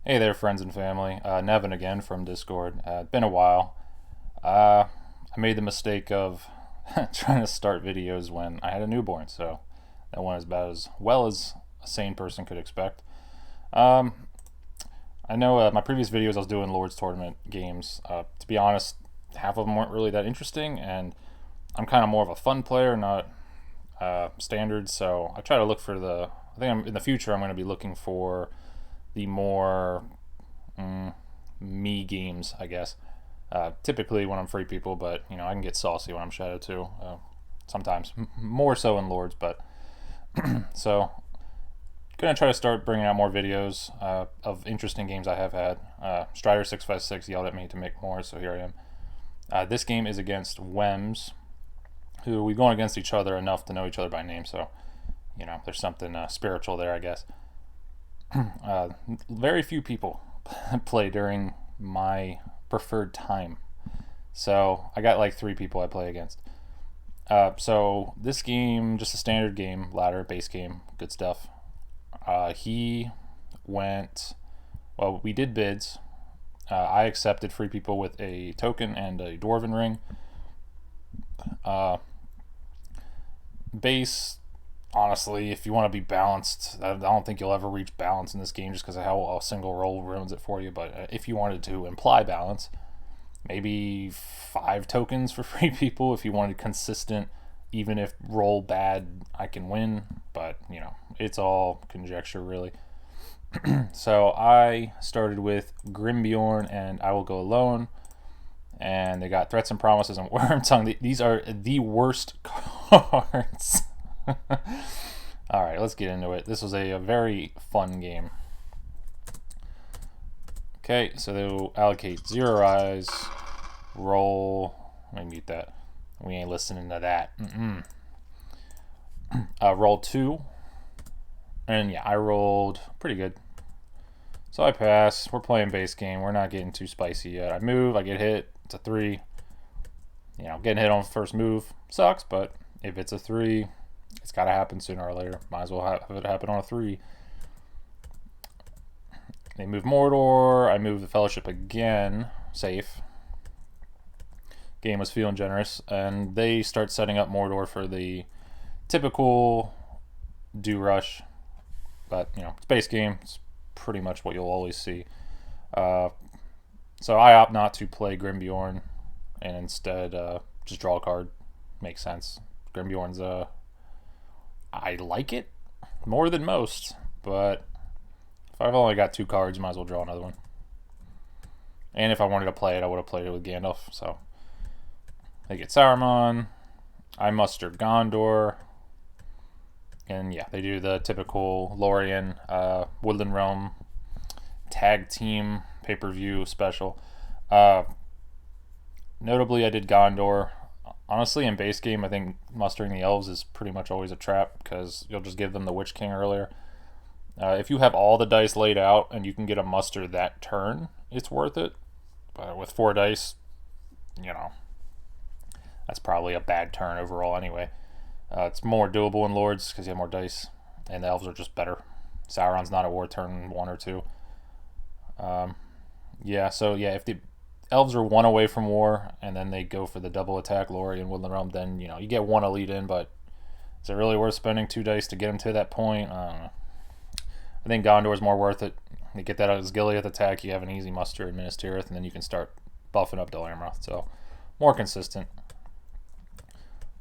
Hey there, friends and family. Nevan again from Discord. It's been a while. I made the mistake of trying to start videos when I had a newborn, so that went as bad as well as a sane person could expect. Um, I know my previous videos I was doing Lord's Tournament games. To be honest, half of them weren't really that interesting, and I'm kind of more of a fun player, not standard. So I try to look for the. I think in the future I'm going to be looking for the more me games, I guess. Typically when I'm free people, but I can get saucy when I'm shadow too. Sometimes more so in Lords, but so gonna try to start bringing out more videos of interesting games I have had. Strider656 yelled at me to make more, so here I am. This game is against Wems, who we've gone against each other enough to know each other by name, so there's something spiritual there, I guess. Very few people play during my preferred time. So I got like three people I play against. So this game, just a standard game, ladder, base game, good stuff. He went, well, we did bids. I accepted free people with a token and a dwarven ring. Base, honestly, if you want to be balanced, I don't think you'll ever reach balance in this game just because of how a single roll ruins it for you. But if you wanted to imply balance, maybe 5 tokens for free people if you wanted consistent, even if roll bad, I can win. But, it's all conjecture, really. So I started with Grimbjorn and I Will Go Alone. And they got Threats and Promises and Wormtongue. These are the worst cards. All right, let's get into it. This was a very fun game. Okay, so they'll allocate 0 eyes, roll. Let me mute that. We ain't listening to that. Roll 2. And yeah, I rolled pretty good. So I pass. We're playing base game. We're not getting too spicy yet. I move, I get hit. It's a 3. Getting hit on first move sucks, but if it's a 3, it's got to happen sooner or later. Might as well have it happen on a 3. They move Mordor. I move the Fellowship again. Safe. Game was feeling generous. And they start setting up Mordor for the typical do rush. But, it's base game. It's pretty much what you'll always see. So I opt not to play Grimbjorn and instead just draw a card. Makes sense. Grimbjorn's I like it more than most, but if I've only got 2 cards, might as well draw another one. And if I wanted to play it, I would have played it with Gandalf. So they get Saruman. I muster Gondor. And yeah, they do the typical Lorien, Woodland Realm tag team pay-per-view special. Notably, I did Gondor. Honestly, in base game, I think mustering the elves is pretty much always a trap because you'll just give them the Witch King earlier. If you have all the dice laid out and you can get a muster that turn, it's worth it. But with 4 dice, that's probably a bad turn overall anyway. It's more doable in Lords because you have more dice, and the elves are just better. Sauron's not a war turn 1 or 2. If the elves are 1 away from war and then they go for the double attack Lorien Woodland Realm, then you get 1 elite in, but is it really worth spending 2 dice to get them to that point? I don't know. I think Gondor is more worth it. You get that as Gileath attack, you have an easy muster in Minas Tirith, and then you can start buffing up Dol Amroth. So more consistent.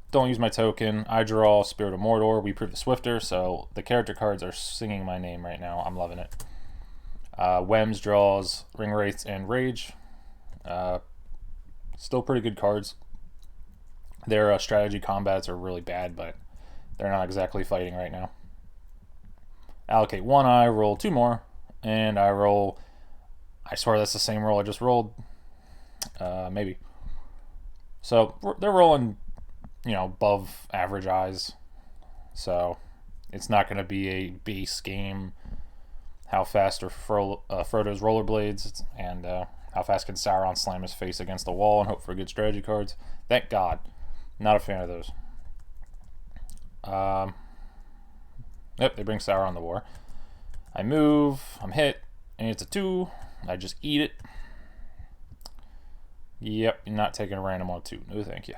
Don't use my token. I draw Spirit of Mordor. We prove the Swifter, so the character cards are singing my name right now. I'm loving it. Wems draws Ring Wraiths and Rage. Still pretty good cards. Their strategy combats are really bad, but they're not exactly fighting right now. Allocate 1 eye, roll 2 more, and I roll. I swear that's the same roll I just rolled. Maybe. So they're rolling, above average eyes. So it's not going to be a base game. How fast are Frodo's rollerblades, and how fast can Sauron slam his face against the wall and hope for good strategy cards? Thank God. Not a fan of those. Yep, they bring Sauron the war. I move. I'm hit. And it's a 2. I just eat it. Yep, you're not taking a random on 2. No, thank you.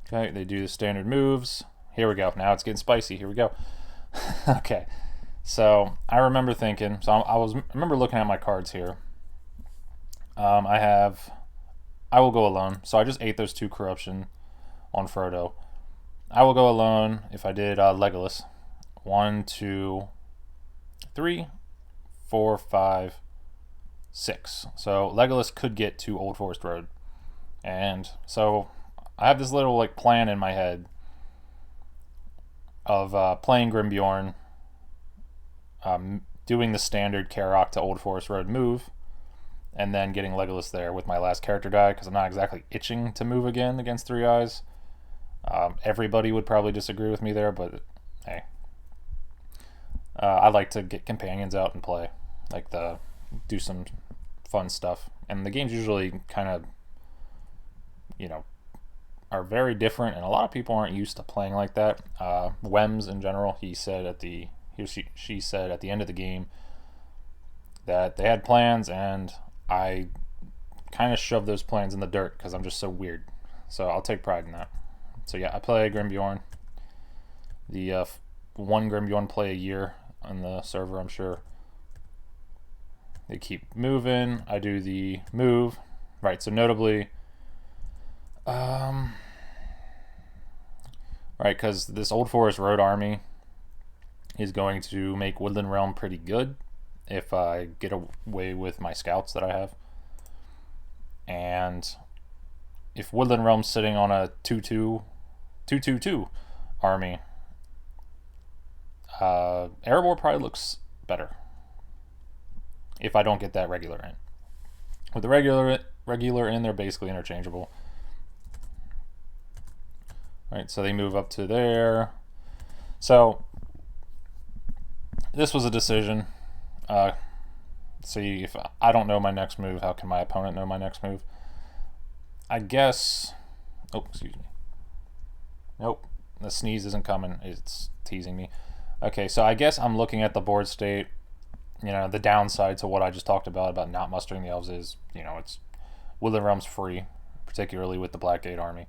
Okay, they do the standard moves. Here we go. Now it's getting spicy. Here we go. Okay, so I remember thinking. So I remember looking at my cards here. I will go alone. So I just ate those 2 corruption on Frodo. I will go alone if I did Legolas. 1, 2, 3, 4, 5, 6. So Legolas could get to Old Forest Road. And so I have this little like plan in my head of playing Grimbjorn, doing the standard Karok to Old Forest Road move, and then getting Legolas there with my last character die, because I'm not exactly itching to move again against 3 eyes. Everybody would probably disagree with me there, but hey. I like to get companions out and play, like do some fun stuff. And the games usually kind of, are very different, and a lot of people aren't used to playing like that. Wems in general, she said at the end of the game that they had plans, and I kind of shoved those plans in the dirt because I'm just so weird. So I'll take pride in that. So yeah, I play Grimbjorn. The 1 Grimbjorn play a year on the server, I'm sure. They keep moving. I do the move. Right, so notably, right, because this Old Forest Road army is going to make Woodland Realm pretty good if I get away with my scouts that I have. And if Woodland Realm's sitting on a 2-2 army, Erebor probably looks better if I don't get that regular in. With the regular in, they're basically interchangeable. Right, so they move up to there. So this was a decision. See, if I don't know my next move, how can my opponent know my next move? I guess. Oh, excuse me. Nope, the sneeze isn't coming. It's teasing me. Okay, so I guess I'm looking at the board state. The downside to what I just talked about not mustering the elves is, it's Woodland Realm's free, particularly with the Blackgate army.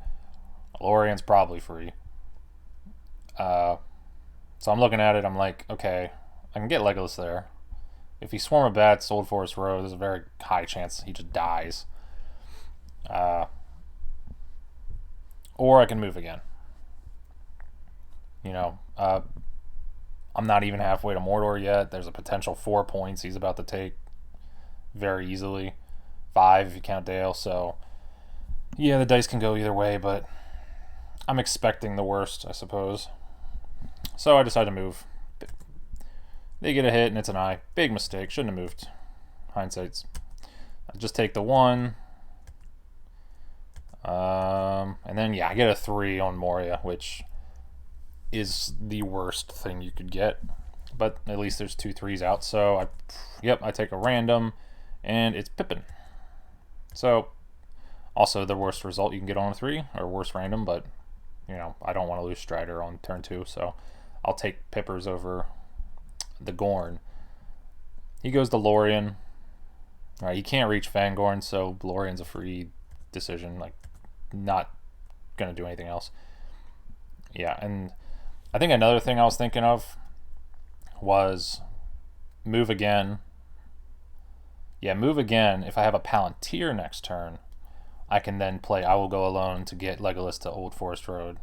Lorien's probably free. So I'm looking at it, I'm like, okay, I can get Legolas there. If he Swarm of Bats, Old Forest Road, there's a very high chance he just dies. Or I can move again. I'm not even halfway to Mordor yet. There's a potential 4 points he's about to take very easily. 5 if you count Dale. So, yeah, the dice can go either way, but I'm expecting the worst, I suppose. So I decide to move. They get a hit, and it's an eye. Big mistake. Shouldn't have moved. Hindsight's. I just take the 1. And then, yeah, I get a 3 on Moria, which is the worst thing you could get. But at least there's 2 3s out. So, I take a random, and it's Pippin. So, also the worst result you can get on a 3, or worst random, but, I don't want to lose Strider on turn 2, so I'll take Pippers over the Gorn. He goes to Lorien. All right, he can't reach Fangorn, so Lorien's a free decision, like, not going to do anything else. Yeah, and I think another thing I was thinking of was move again. Yeah, move again. If I have a Palantir next turn, I can then play I Will Go Alone to get Legolas to Old Forest Road.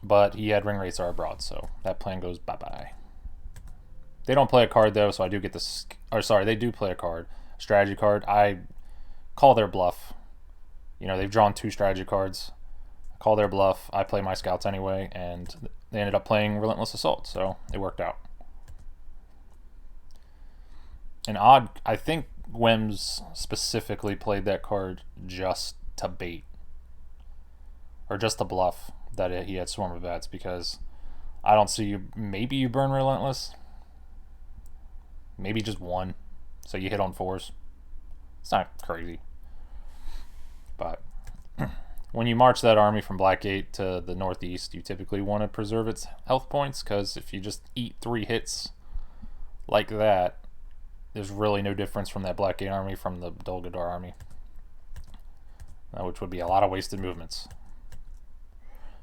But he had Ringwraiths Are Abroad, so that plan goes bye-bye. They don't play a card, though, so I do get this... Or, sorry, they do play a card. Strategy card. I call their bluff. They've drawn 2 strategy cards. I call their bluff. I play my scouts anyway, and they ended up playing Relentless Assault, so it worked out. And I think Wems specifically played that card just to bait. Or just to bluff that he had Swarm of Bats, because I don't see you... Maybe you burn Relentless. Maybe just 1. So you hit on 4s. It's not crazy. But when you march that army from Blackgate to the northeast, you typically want to preserve its health points, because if you just eat 3 hits like that, there's really no difference from that Blackgate army from the Dol Guldur army, which would be a lot of wasted movements.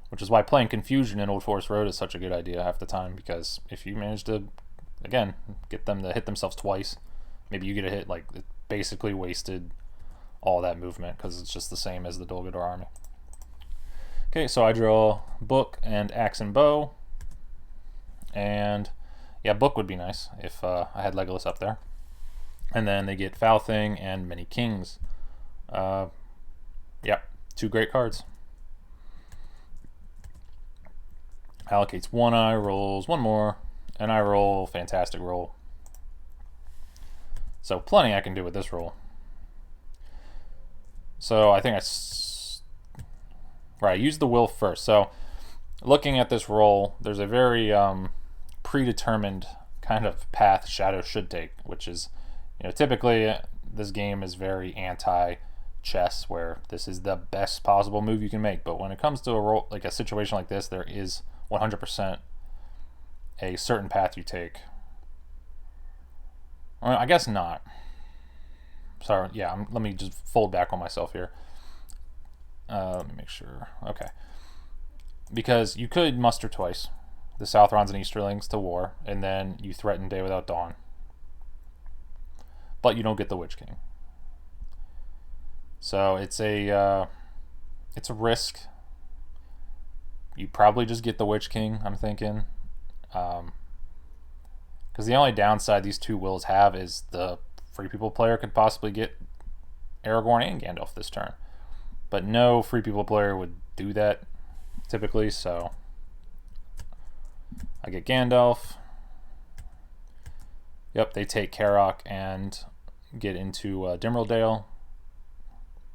Which is why playing Confusion in Old Forest Road is such a good idea half the time, because if you manage to, again, get them to hit themselves twice, maybe you get a hit, like, it basically wasted all that movement, because it's just the same as the Dol Guldur army. Okay, so I draw Book and Axe and Bow, and yeah, Book would be nice if I had Legolas up there. And then they get Foul Thing and Many Kings. Yeah, 2 great cards. Allocates 1 eye, rolls 1 more, and I roll Fantastic Roll. So plenty I can do with this roll. So I think I used the will first. So looking at this roll, there's a very predetermined kind of path Shadow should take, which is, typically this game is very anti-chess, where this is the best possible move you can make. But when it comes to a roll, like a situation like this, there is 100% a certain path you take. I guess not. Sorry, yeah, let me just fold back on myself here. Let me make sure. Okay. Because you could muster twice the Southrons and Easterlings to war, and then you threaten Day Without Dawn. But you don't get the Witch King. So it's a risk. You probably just get the Witch King, I'm thinking. Because the only downside these 2 wills have is the Free People player could possibly get Aragorn and Gandalf this turn. But no Free People player would do that typically, so I get Gandalf. Yep, they take Carrock and get into Dimrildale.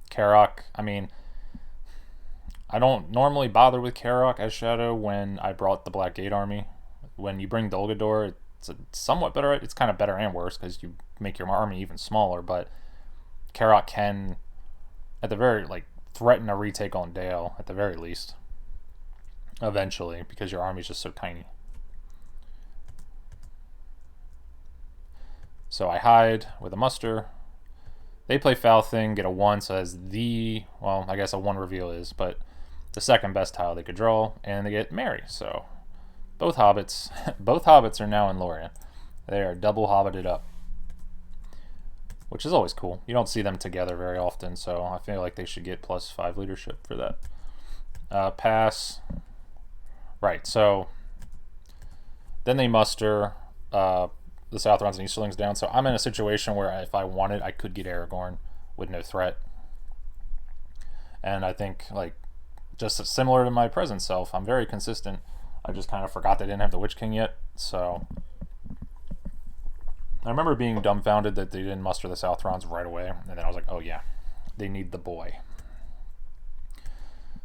Carrock, I mean, I don't normally bother with Carrock as Shadow when I brought the Blackgate army. When you bring Dol Guldur, it's somewhat better. It's kind of better and worse because you make your army even smaller, but Carrock can, at the very, threaten a retake on Dale, at the very least, eventually, because your army is just so tiny. So I hide with a muster. They play Foul Thing, get a 1, so as well, I guess a 1 reveal is, but the second best tile they could draw, and they get Merry. So both hobbits are now in Lorien. They are double hobbited up, which is always cool. You don't see them together very often, so I feel like they should get +5 leadership for that. Pass. Right, so then they muster the Southrons and Easterlings down. So I'm in a situation where if I wanted, I could get Aragorn with no threat. And I think, just similar to my present self, I'm very consistent. I just kind of forgot they didn't have the Witch King yet. So I remember being dumbfounded that they didn't muster the Southrons right away. And then I was like, oh yeah, they need the boy.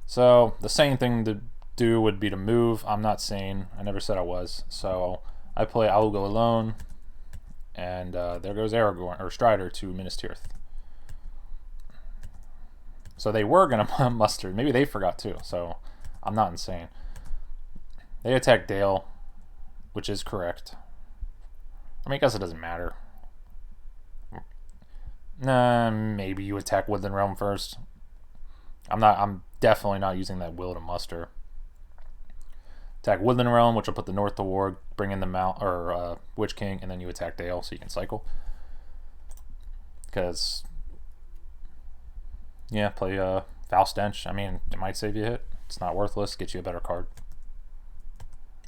So the sane thing to do would be to move. I'm not sane. I never said I was. So I play I Will Go Alone. And there goes Aragorn, or Strider, to Minas Tirith. So they were going to muster. Maybe they forgot too, so I'm not insane. They attack Dale, which is correct. I mean, I guess it doesn't matter. Nah, maybe you attack Woodland Realm first. I'm definitely not using that will to muster. Attack Woodland Realm, which will put the North to war, bring in the Witch King, and then you attack Dale, so you can cycle. Because, yeah, play Foul Stench. I mean, it might save you a hit. It's not worthless, get you a better card.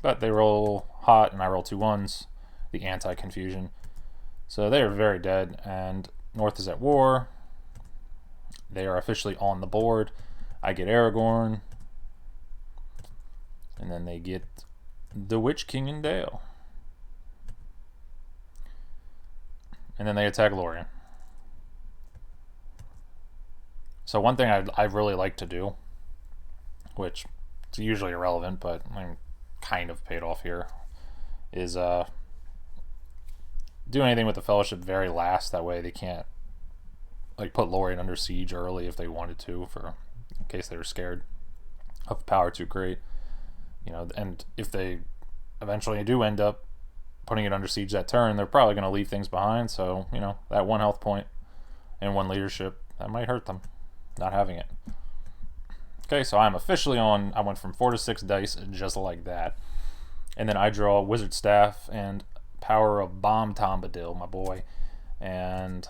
But they roll hot, and I roll 2 1s, the anti-confusion. So they are very dead, and North is at war. They are officially on the board. I get Aragorn. And then they get the Witch King and Dale. And then they attack Lorien. So one thing I really like to do, which is usually irrelevant, but I'm kind of paid off here, is do anything with the Fellowship very last. That way they can't put Lorien under siege early if they wanted to for in case they were scared of power too great. And if they eventually do end up putting it under siege that turn, they're probably going to leave things behind. So, that 1 health point and 1 leadership, that might hurt them, not having it. Okay, so I'm officially on. I went from 4 to 6 dice just like that. And then I draw Wizard Staff and Power of Bomb Tombadil, my boy. And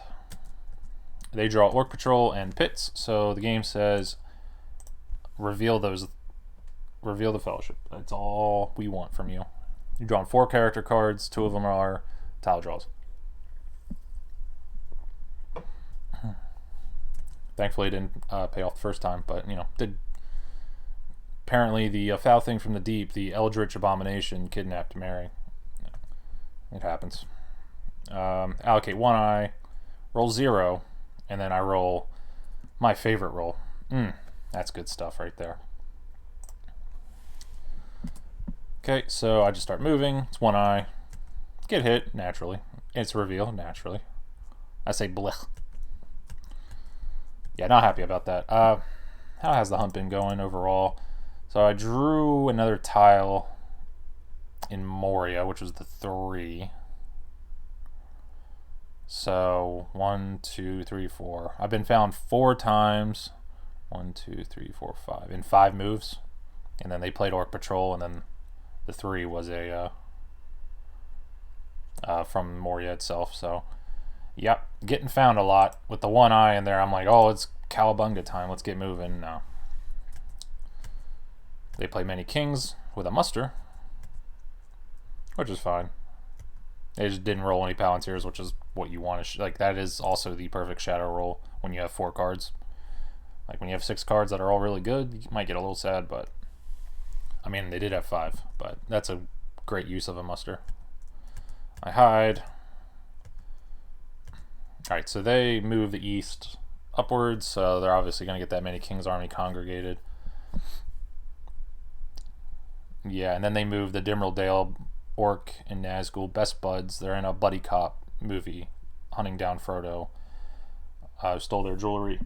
they draw Orc Patrol and Pits. So the game says reveal the Fellowship. That's all we want from you. You're drawing 4 character cards. 2 of them are tile draws. Thankfully, it didn't pay off the first time, but did. Apparently, the foul thing from the deep, the Eldritch Abomination, kidnapped Mary. It happens. Allocate 1 eye, roll 0, and then I roll my favorite roll. That's good stuff right there. Okay, so I just start moving. It's 1 eye. Get hit, naturally. It's reveal, naturally. I say blech. Yeah, not happy about that. How has the hunt been going overall? So I drew another tile in Moria, which was the 3. So 1, 2, 3, 4. I've been found 4 times. 1, 2, 3, 4, 5. In 5 moves. And then they played Orc Patrol, and then the 3 was a from Moria itself. So, yep, getting found a lot. With the 1 eye in there, I'm like, oh, it's Cowabunga time. Let's get moving. No. They play many kings with a muster, which is fine. They just didn't roll any Palantirs, which is what you want to... that is also the perfect shadow roll when you have 4 cards. When you have 6 cards that are all really good, you might get a little sad, but... I mean, they did have 5, but that's a great use of a muster. I hide. Alright, so they move the east upwards, so they're obviously going to get that many King's Army congregated. Yeah, and then they move the Dimril Dale, Orc, and Nazgul, best buds. They're in a buddy cop movie, hunting down Frodo. Stole their jewelry,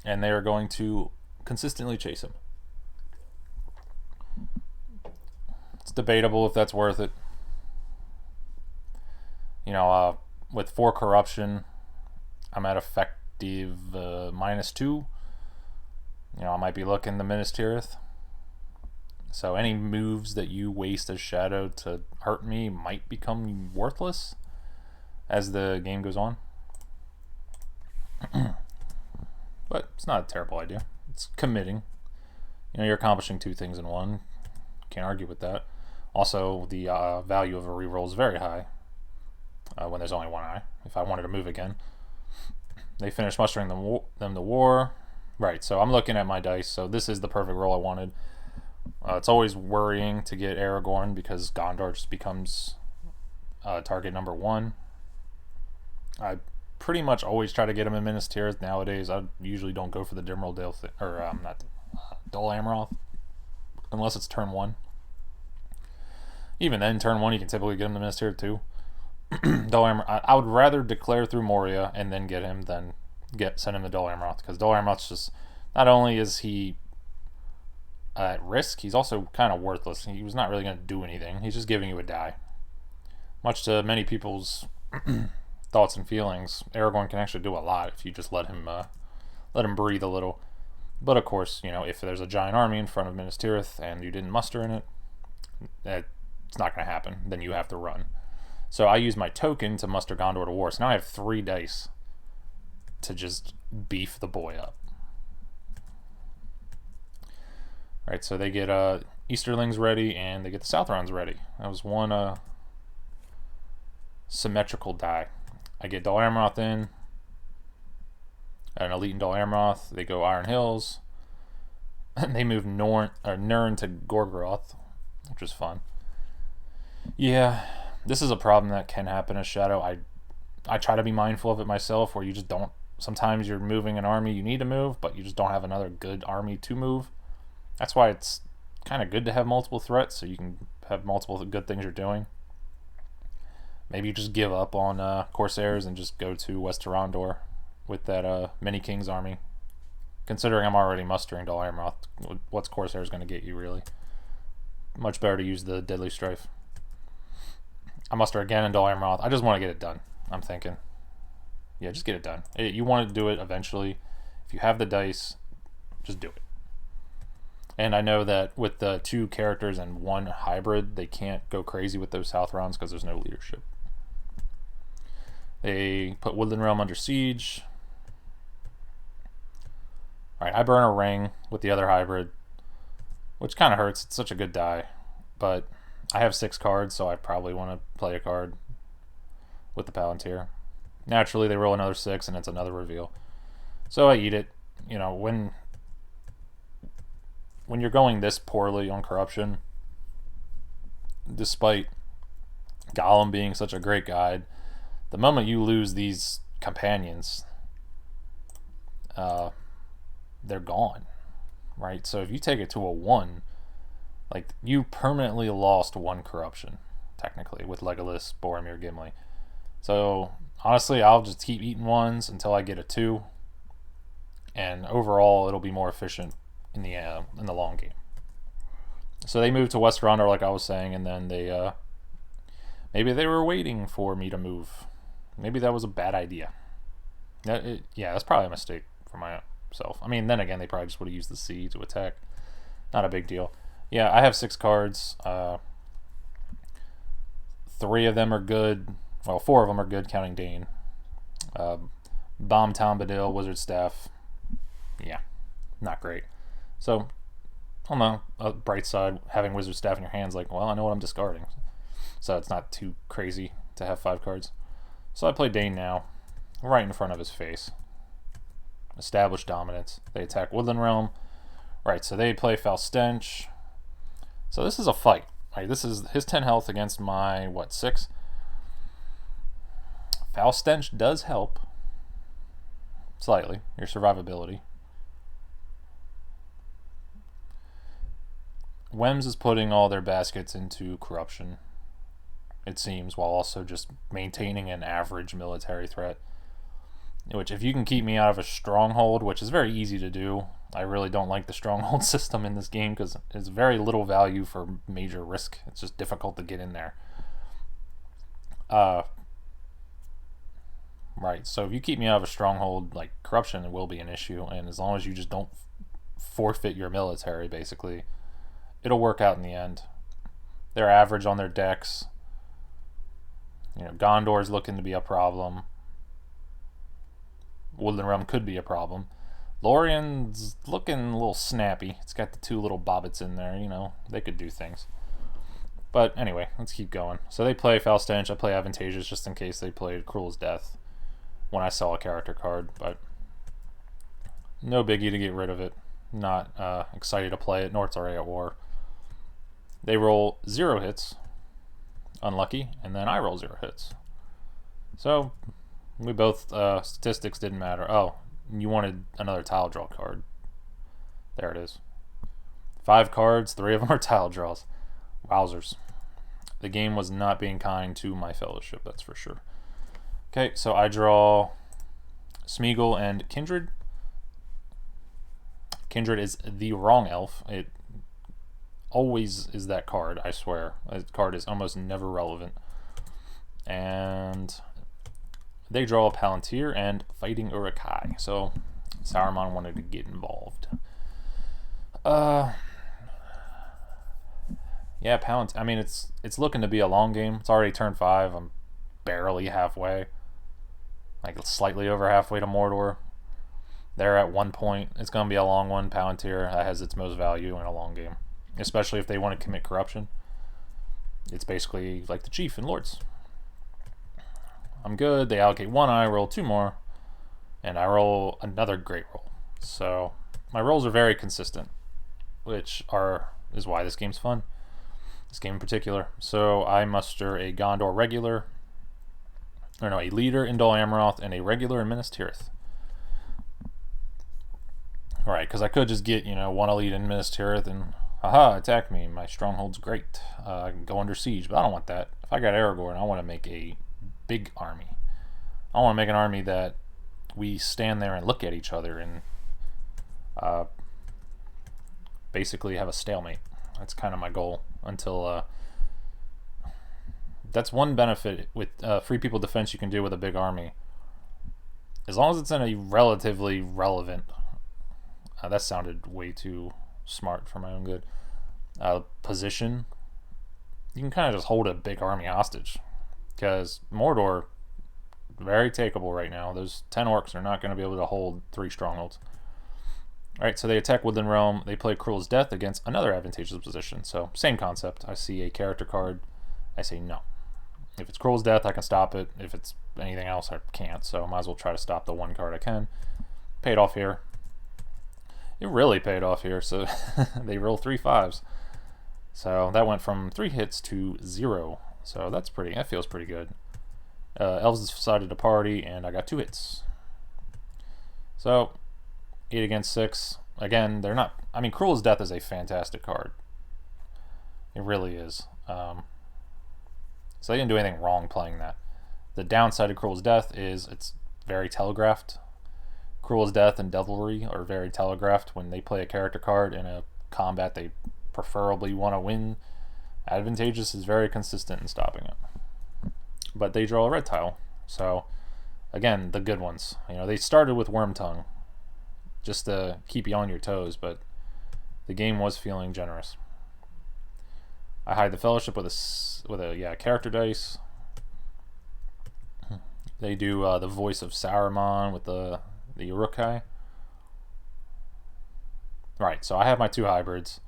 and they are going to consistently chase him. It's debatable if that's worth it. With 4 corruption, I'm at effective -2. I might be looking to Minas Tirith. So any moves that you waste as shadow to hurt me might become worthless as the game goes on. But it's not a terrible idea. It's committing. You're accomplishing 2 things in one. Can't argue with that. Also, the value of a reroll is very high when there's only 1 eye. If I wanted to move again. They finish mustering them to war. Right, so I'm looking at my dice. So this is the perfect roll I wanted. It's always worrying to get Aragorn because Gondor just becomes target number 1. I pretty much always try to get him in Minas Tirith nowadays. I usually don't go for the Dimril Dale Dol Amroth unless it's turn 1. Even then, turn 1 you can typically get him to Minas Tirith too. Dol Amroth, I would rather declare through Moria and then get him than send him to Dol Amroth, because Dol Amroth's just, not only is he at risk, he's also kind of worthless. He was not really going to do anything. He's just giving you a die. Much to many people's thoughts and feelings, Aragorn can actually do a lot if you just let him breathe a little. But of course, if there's a giant army in front of Minas Tirith and you didn't muster in it, it's not going to happen. Then you have to run. So I use my token to muster Gondor to war. So now I have 3 dice to just beef the boy up. Alright, so they get Easterlings ready and they get the Southrons ready. That was one symmetrical die. I get Dol Amroth in, an elite in Dol Amroth. They go Iron Hills. And they move Nirn to Gorgoroth, which is fun. Yeah, this is a problem that can happen as Shadow. I try to be mindful of it myself, where you just don't... Sometimes you're moving an army you need to move, but you just don't have another good army to move. That's why it's kind of good to have multiple threats, so you can have multiple good things you're doing. Maybe you just give up on Corsairs and just go to West Tarandor with that Many Kings army. Considering I'm already mustering Dull Amroth, what's Corsair's going to get you, really? Much better to use the Deadly Strife. I muster again in Dull Amroth. I just want to get it done, I'm thinking. Yeah, just get it done. You want to do it eventually. If you have the dice, just do it. And I know that with the 2 characters and 1 hybrid, they can't go crazy with those South rounds because there's no leadership. They put Woodland Realm under siege. Alright, I burn a ring with the other hybrid, which kind of hurts. It's such a good die. But I have 6 cards, so I probably want to play a card with the Palantir. Naturally, they roll another 6, and it's another reveal. So I eat it. You know, when you're going this poorly on corruption, despite Golem being such a great guide, the moment you lose these companions, they're gone, right? So if you take it to a 1, like, you permanently lost 1 corruption, technically, with Legolas, Boromir, Gimli. So honestly, I'll just keep eating 1s until I get a 2, and overall it'll be more efficient in the long game. So they moved to West Rondor, like I was saying, and then they maybe they were waiting for me to move. Maybe that was a bad idea. Yeah, that's probably a mistake for myself. I mean, then again, they probably just would have used the sea to attack. Not a big deal. Yeah, I have 6 cards. 3 of them are good. Well, 4 of them are good, counting Dane. Bomb Tombadil, Wizard Staff. Yeah, not great. So, on the bright side, having Wizard Staff in your hands, like, well, I know what I'm discarding. So it's not too crazy to have 5 cards. So I play Dane now, right in front of his face. Establish dominance. They attack Woodland Realm. Right, so they play Foul Stench. So this is a fight. Right, this is his 10 health against my, 6? Foul Stench does help. Slightly. Your survivability. Wems is putting all their baskets into corruption, it seems, while also just maintaining an average military threat. Which, if you can keep me out of a stronghold, which is very easy to do, I really don't like the stronghold system in this game because it's very little value for major risk. It's just difficult to get in there. Right, so if you keep me out of a stronghold, like, corruption will be an issue, and as long as you just don't forfeit your military, basically, it'll work out in the end. They're average on their decks. You know, Gondor's looking to be a problem. Woodland Realm could be a problem. Lorien's looking a little snappy. It's got the 2 little bobbits in there, you know, they could do things. But anyway, let's keep going. So they play Foul Stench. I play Advantageous just in case they played Cruel as Death when I saw a character card, but no biggie to get rid of it. Not excited to play it. North's already at war. They roll 0 hits. Unlucky. And then I roll 0 hits. So we both, statistics didn't matter. Oh, you wanted another tile draw card. There it is. 5 cards, 3 of them are tile draws. Wowzers. The game was not being kind to my fellowship, that's for sure. Okay, so I draw Smeagol and Kindred. Kindred is the wrong elf. It always is that card, I swear. That card is almost never relevant. And they draw a Palantir and Fighting Uruk-hai. So Saruman wanted to get involved. Yeah, Palantir. I mean, it's looking to be a long game. It's already turn 5. I'm barely halfway. Like, slightly over halfway to Mordor. They're at 1 point. It's going to be a long one. Palantir has its most value in a long game. Especially if they want to commit corruption. It's basically like the Chief in Lords. I'm good. They allocate 1, I roll 2 more. And I roll another great roll. So, my rolls are very consistent. Which is why this game's fun. This game in particular. So, I muster a Gondor regular. Or no, a leader in Dol Amroth and a regular in Minas Tirith. Alright, because I could just get, 1 elite in Minas Tirith and, haha, attack me. My stronghold's great. I can go under siege, but I don't want that. If I got Aragorn, I want to make a big army. I want to make an army that we stand there and look at each other and basically have a stalemate. That's kind of my goal until. That's one benefit with Free People Defense you can do with a big army. As long as it's in a relatively relevant. That sounded way too smart for my own good. Position. You can kind of just hold a big army hostage. Because Mordor, very takeable right now. Those 10 orcs are not going to be able to hold 3 strongholds. Alright, so they attack Woodland Realm. They play Cruel's Death against another advantageous position. So, same concept. I see a character card. I say no. If it's Cruel's Death, I can stop it. If it's anything else, I can't. So, I might as well try to stop the one card I can. Paid off here. It really paid off here. So, they roll 3 5s. So, that went from 3 hits to 0. So, that feels pretty good. Elves decided to party, and I got 2 hits. So, 8 against 6. Again, they're not. I mean, Cruel's Death is a fantastic card. It really is. So they didn't do anything wrong playing that. The downside of Cruel's Death is it's very telegraphed. Cruel's Death and Devilry are very telegraphed. When they play a character card in a combat they preferably want to win, Advantageous is very consistent in stopping it. But they draw a red tile. So, again, the good ones. You know, they started with Worm Tongue, just to keep you on your toes, but the game was feeling generous. I hide the Fellowship with a character dice. They do the Voice of Saruman with the Uruk-hai. Right, so I have my 2 hybrids.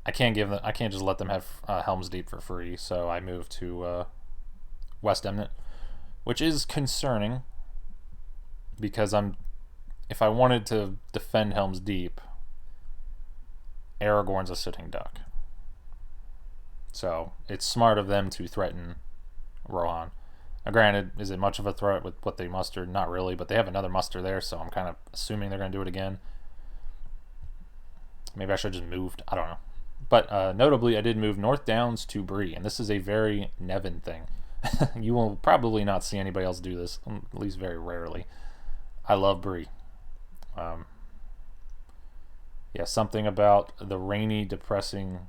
I can't just let them have Helm's Deep for free, so I moved to West Emnet, which is concerning because if I wanted to defend Helm's Deep, Aragorn's a sitting duck. So it's smart of them to threaten Rohan. Now, granted, is it much of a threat with what they mustered? Not really, but they have another muster there, so I'm kind of assuming they're going to do it again. Maybe I should have just moved. I don't know. But notably, I did move North Downs to Bree, and this is a very Nevan thing. You will probably not see anybody else do this, at least very rarely. I love Bree. Yeah, something about the rainy, depressing,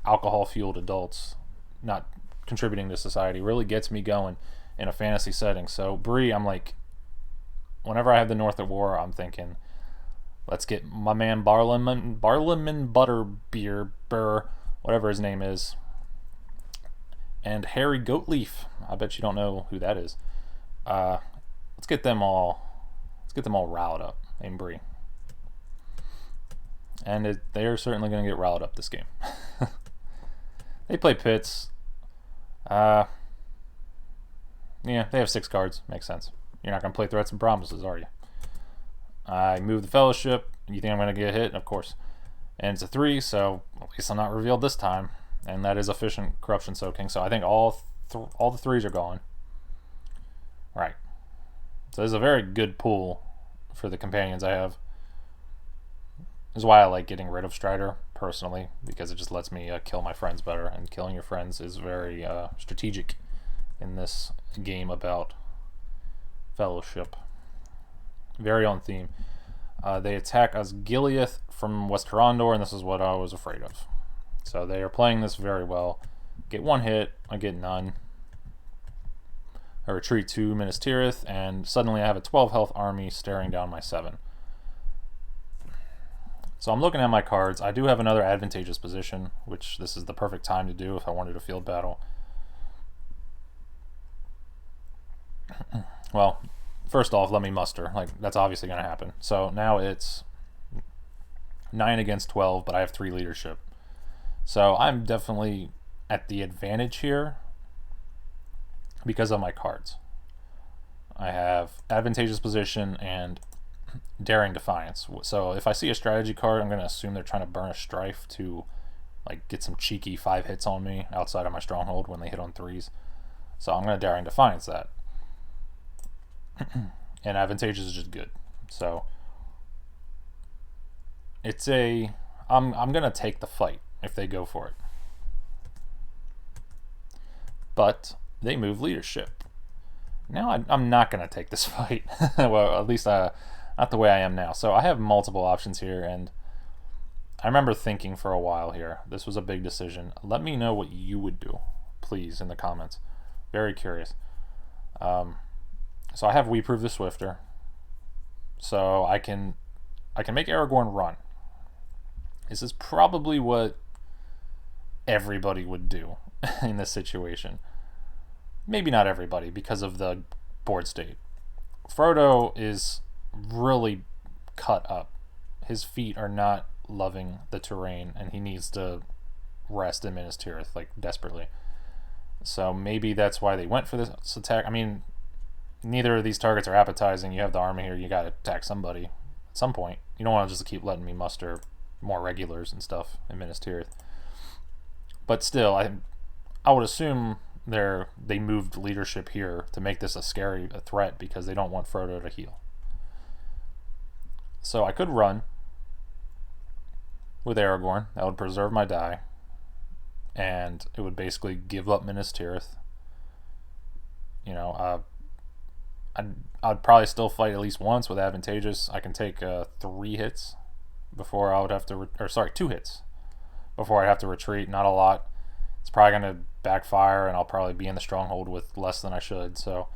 alcohol-fueled adults not contributing to society really gets me going in a fantasy setting. So Bree, I'm like, whenever I have the North at War, I'm thinking, let's get my man Barliman Butterbeer, whatever his name is, and Harry Goatleaf. I bet you don't know who that is. Let's get them all riled up in Bree. And they are certainly going to get riled up this game. They play Pits. Yeah, they have 6 cards. Makes sense. You're not going to play Threats and Promises, are you? I move the Fellowship. You think I'm going to get hit? Of course. And it's a 3, so at least I'm not revealed this time. And that is Efficient Corruption Soaking. So I think all the 3s are gone. Right. So this is a very good pool for the companions I have. This is why I like getting rid of Strider, personally, because it just lets me kill my friends better, and killing your friends is very strategic in this game about Fellowship. Very on theme. They attack Osgiliath from West Horondor, and this is what I was afraid of. So they are playing this very well. Get 1 hit, I get none. I retreat to Minas Tirith, and suddenly I have a 12 health army staring down my 7. So I'm looking at my cards. I do have another advantageous position, which this is the perfect time to do if I wanted a field battle. Well, first off, let me muster. Like, that's obviously going to happen. So now it's 9 against 12, but I have 3 leadership. So I'm definitely at the advantage here because of my cards. I have advantageous position and Daring Defiance. So if I see a strategy card, I'm going to assume they're trying to burn a strife to like get some cheeky 5 hits on me outside of my stronghold when they hit on 3s. So I'm going to Daring Defiance that. And advantageous is just good. So it's I'm going to take the fight if they go for it. But they move leadership. Now I'm not going to take this fight. Well, at least not the way I am now. So I have multiple options here, and I remember thinking for a while here. This was a big decision. Let me know what you would do, please, in the comments. Very curious. So I have We Prove the Swifter. So I can make Aragorn run. This is probably what everybody would do in this situation. Maybe not everybody because of the board state. Frodo is really cut up. His feet are not loving the terrain, and he needs to rest in Minas Tirith, like, desperately. So maybe that's why they went for this attack. I mean, neither of these targets are appetizing. You have the army here. You got to attack somebody at some point. You don't want to just keep letting me muster more regulars and stuff in Minas Tirith. But still, I would assume they moved leadership here to make this a threat because they don't want Frodo to heal. So I could run with Aragorn. That would preserve my die, and it would basically give up Minas Tirith. You know, I'd probably still fight at least once with advantageous. I can take 3 hits before I would have to, 2 hits before I'd have to retreat. Not a lot. It's probably going to backfire, and I'll probably be in the stronghold with less than I should, so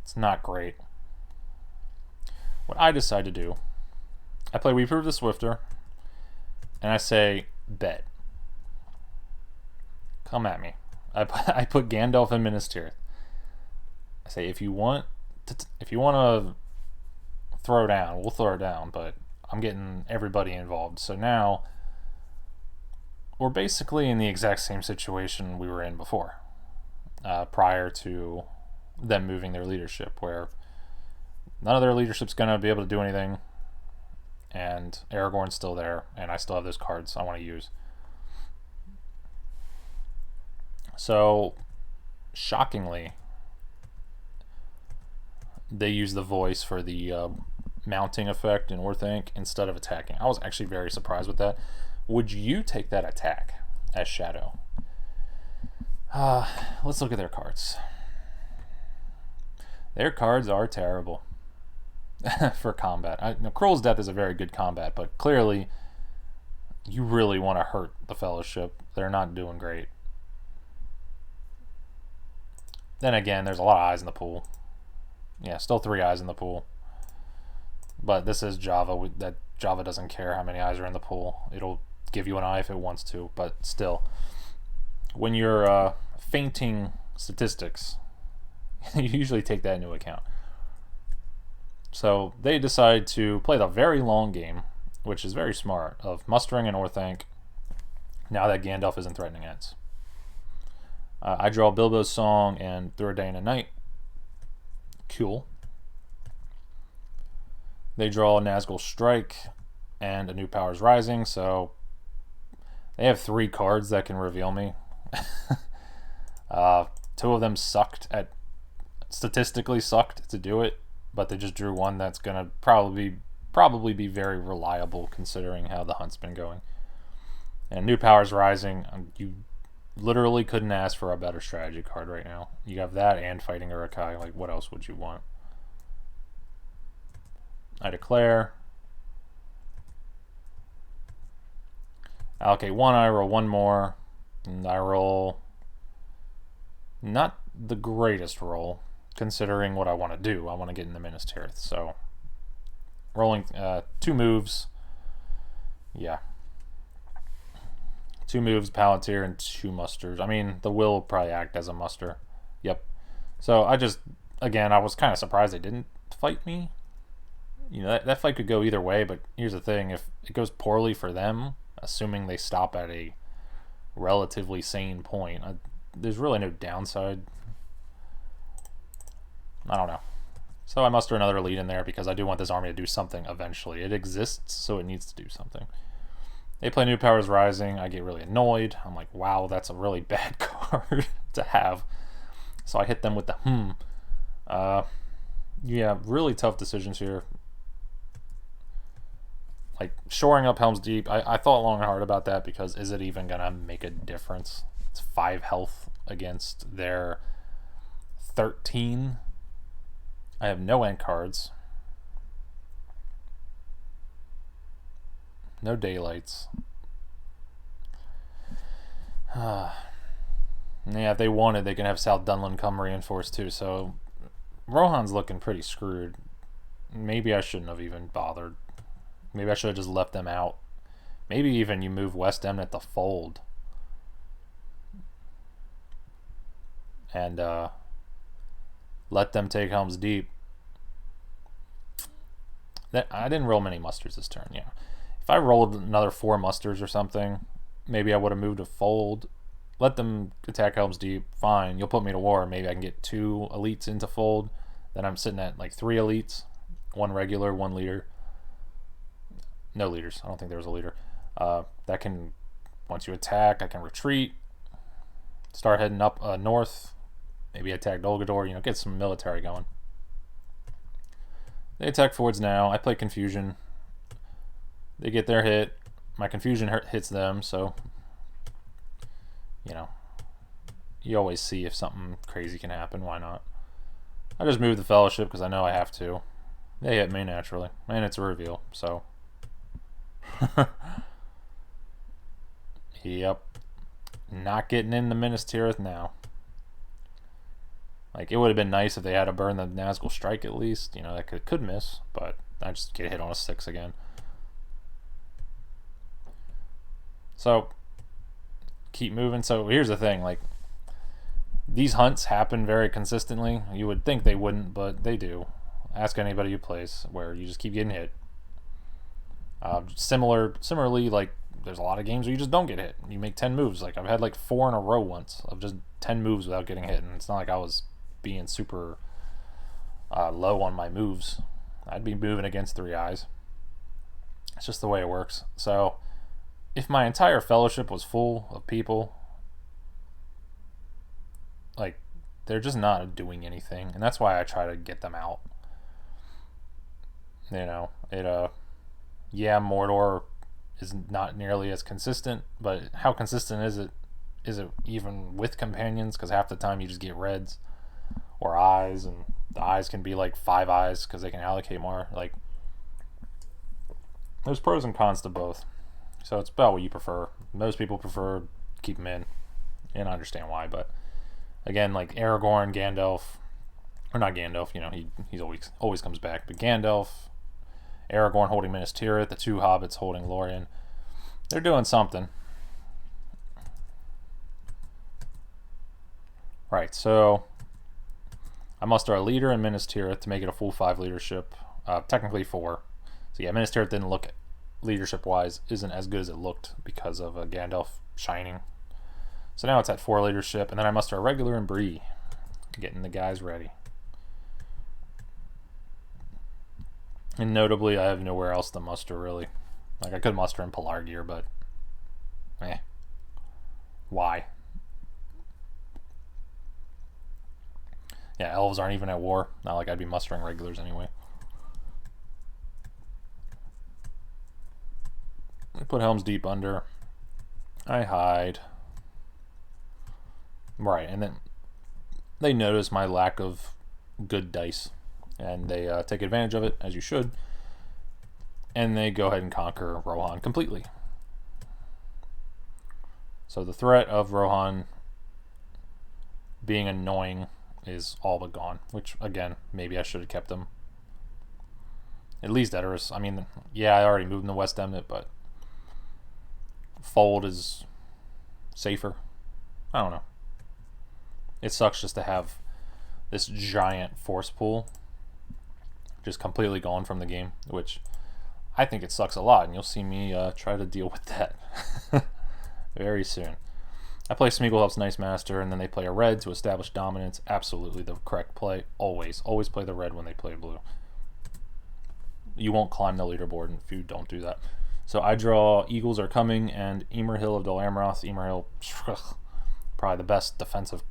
it's not great. What I decide to do, I play We Prove the Swifter, and I say, bet. Come at me. I put Gandalf in Minas Tirith. I say, if you want to throw down, we'll throw down, but I'm getting everybody involved. So now we're basically in the exact same situation we were in before, prior to them moving their leadership, where none of their leadership's going to be able to do anything, and Aragorn's still there, and I still have those cards I want to use. So, shockingly, they use the voice for the mounting effect in Orthanc instead of attacking. I was actually very surprised with that. Would you take that attack as Shadow? Let's look at their cards. Their cards are terrible for combat. Kroll's Death is a very good combat, but clearly you really want to hurt the Fellowship. They're not doing great. Then again, there's a lot of eyes in the pool. Yeah, still 3 eyes in the pool. But this is Java. That Java doesn't care how many eyes are in the pool. It'll give you an eye if it wants to, but still. When you're fainting statistics, you usually take that into account. So they decide to play the very long game, which is very smart, of mustering an Orthanc now that Gandalf isn't threatening Ents. I draw Bilbo's Song and Through a Day and a Night. Cool. They draw Nazgul's Strike and A New Powers Rising, so they have 3 cards that can reveal me. 2 of them statistically sucked to do it, but they just drew one that's going to probably be very reliable considering how the hunt's been going. And New Powers Rising, you literally couldn't ask for a better strategy card right now. You have that and Fighting Uruk-hai. Like, what else would you want? I declare. Allocate 1, I roll 1 more. And I roll not the greatest roll, considering what I want to do. I want to get into Minas Tirith. So, rolling 2 moves. Yeah. 2 moves, Palantir, and 2 musters. I mean, the will will probably act as a muster. Yep. So I was kind of surprised they didn't fight me. You know, that fight could go either way, but here's the thing. If it goes poorly for them, assuming they stop at a relatively sane point, there's really no downside. I don't know. So I muster another lead in there because I do want this army to do something eventually. It exists, so it needs to do something. They play New Powers Rising. I get really annoyed. I'm like, wow, that's a really bad card to have. So I hit them with the yeah, really tough decisions here. Like, shoring up Helm's Deep, I thought long and hard about that because is it even going to make a difference? It's 5 health against their 13. I have no end cards. No daylights. Yeah, if they wanted, they can have South Dunland come reinforce too. So Rohan's looking pretty screwed. Maybe I shouldn't have even bothered. Maybe I should have just left them out. Maybe even you move West Emnet to fold. And let them take Helm's Deep. I didn't roll many musters this turn, yeah. If I rolled another 4 musters or something, maybe I would have moved to fold. Let them attack Helm's Deep, fine. You'll put me to war. Maybe I can get 2 elites into fold. Then I'm sitting at like 3 elites. 1 regular, 1 leader. No leaders. I don't think there was a leader. That can, once you attack, I can retreat. Start heading up north. Maybe attack Dolgador, get some military going. They attack forwards now. I play Confusion. They get their hit. My Confusion hits them, so, you always see if something crazy can happen. Why not? I just move the Fellowship because I know I have to. They hit me naturally. And it's a reveal, so. Yep. Not getting in the Minas Tirith now. Like, it would have been nice if they had to burn the Nazgul Strike at least. That could miss, but I just get hit on a 6 again. So, keep moving. So, here's the thing. Like, these hunts happen very consistently. You would think they wouldn't, but they do. Ask anybody who plays, where you just keep getting hit. Similarly, like, there's a lot of games where you just don't get hit. You make 10 moves. Like, I've had like 4 in a row once of just 10 moves without getting hit, and it's not like I was being super low on my moves. I'd be moving against 3 eyes. It's just the way it works. So if my entire Fellowship was full of people, like, they're just not doing anything, and that's why I try to get them out. Yeah, Mordor is not nearly as consistent, but how consistent is it? Is it even with companions? Because half the time you just get reds or eyes, and the eyes can be like 5 eyes because they can allocate more. Like, there's pros and cons to both, so it's about what you prefer. Most people prefer keep them in, and I understand why. But again, like Aragorn, Gandalf, or not Gandalf, he's always comes back. But Gandalf, Aragorn holding Minas Tirith, the 2 hobbits holding Lorien, they're doing something. Right, so I muster a leader in Minas Tirith to make it a full 5 leadership. Technically 4. So yeah, Minas Tirith didn't look, leadership-wise, isn't as good as it looked because of Gandalf shining. So now it's at 4 leadership, and then I muster a regular in Bree, getting the guys ready. And notably, I have nowhere else to muster, really. Like, I could muster in Pelargir, but why? Yeah, elves aren't even at war. Not like I'd be mustering regulars anyway. I put Helm's Deep under. I hide. Right, and then they notice my lack of good dice, and they take advantage of it, as you should, and they go ahead and conquer Rohan completely. So the threat of Rohan being annoying is all but gone, which, again, maybe I should have kept them. At least Edoras. I mean, yeah, I already moved in the West Emnet, but Fold is safer. I don't know. It sucks just to have this giant force pool just completely gone from the game, which I think it sucks a lot, and you'll see me try to deal with that very soon. I play Smeagol Nice Master, and then they play a red to establish dominance. Absolutely the correct play. Always play the red when they play blue. You won't climb the leaderboard if you don't do that. So I draw Eagles Are Coming and Emerhill of Dol Amroth. Emerhill, probably the best defensive,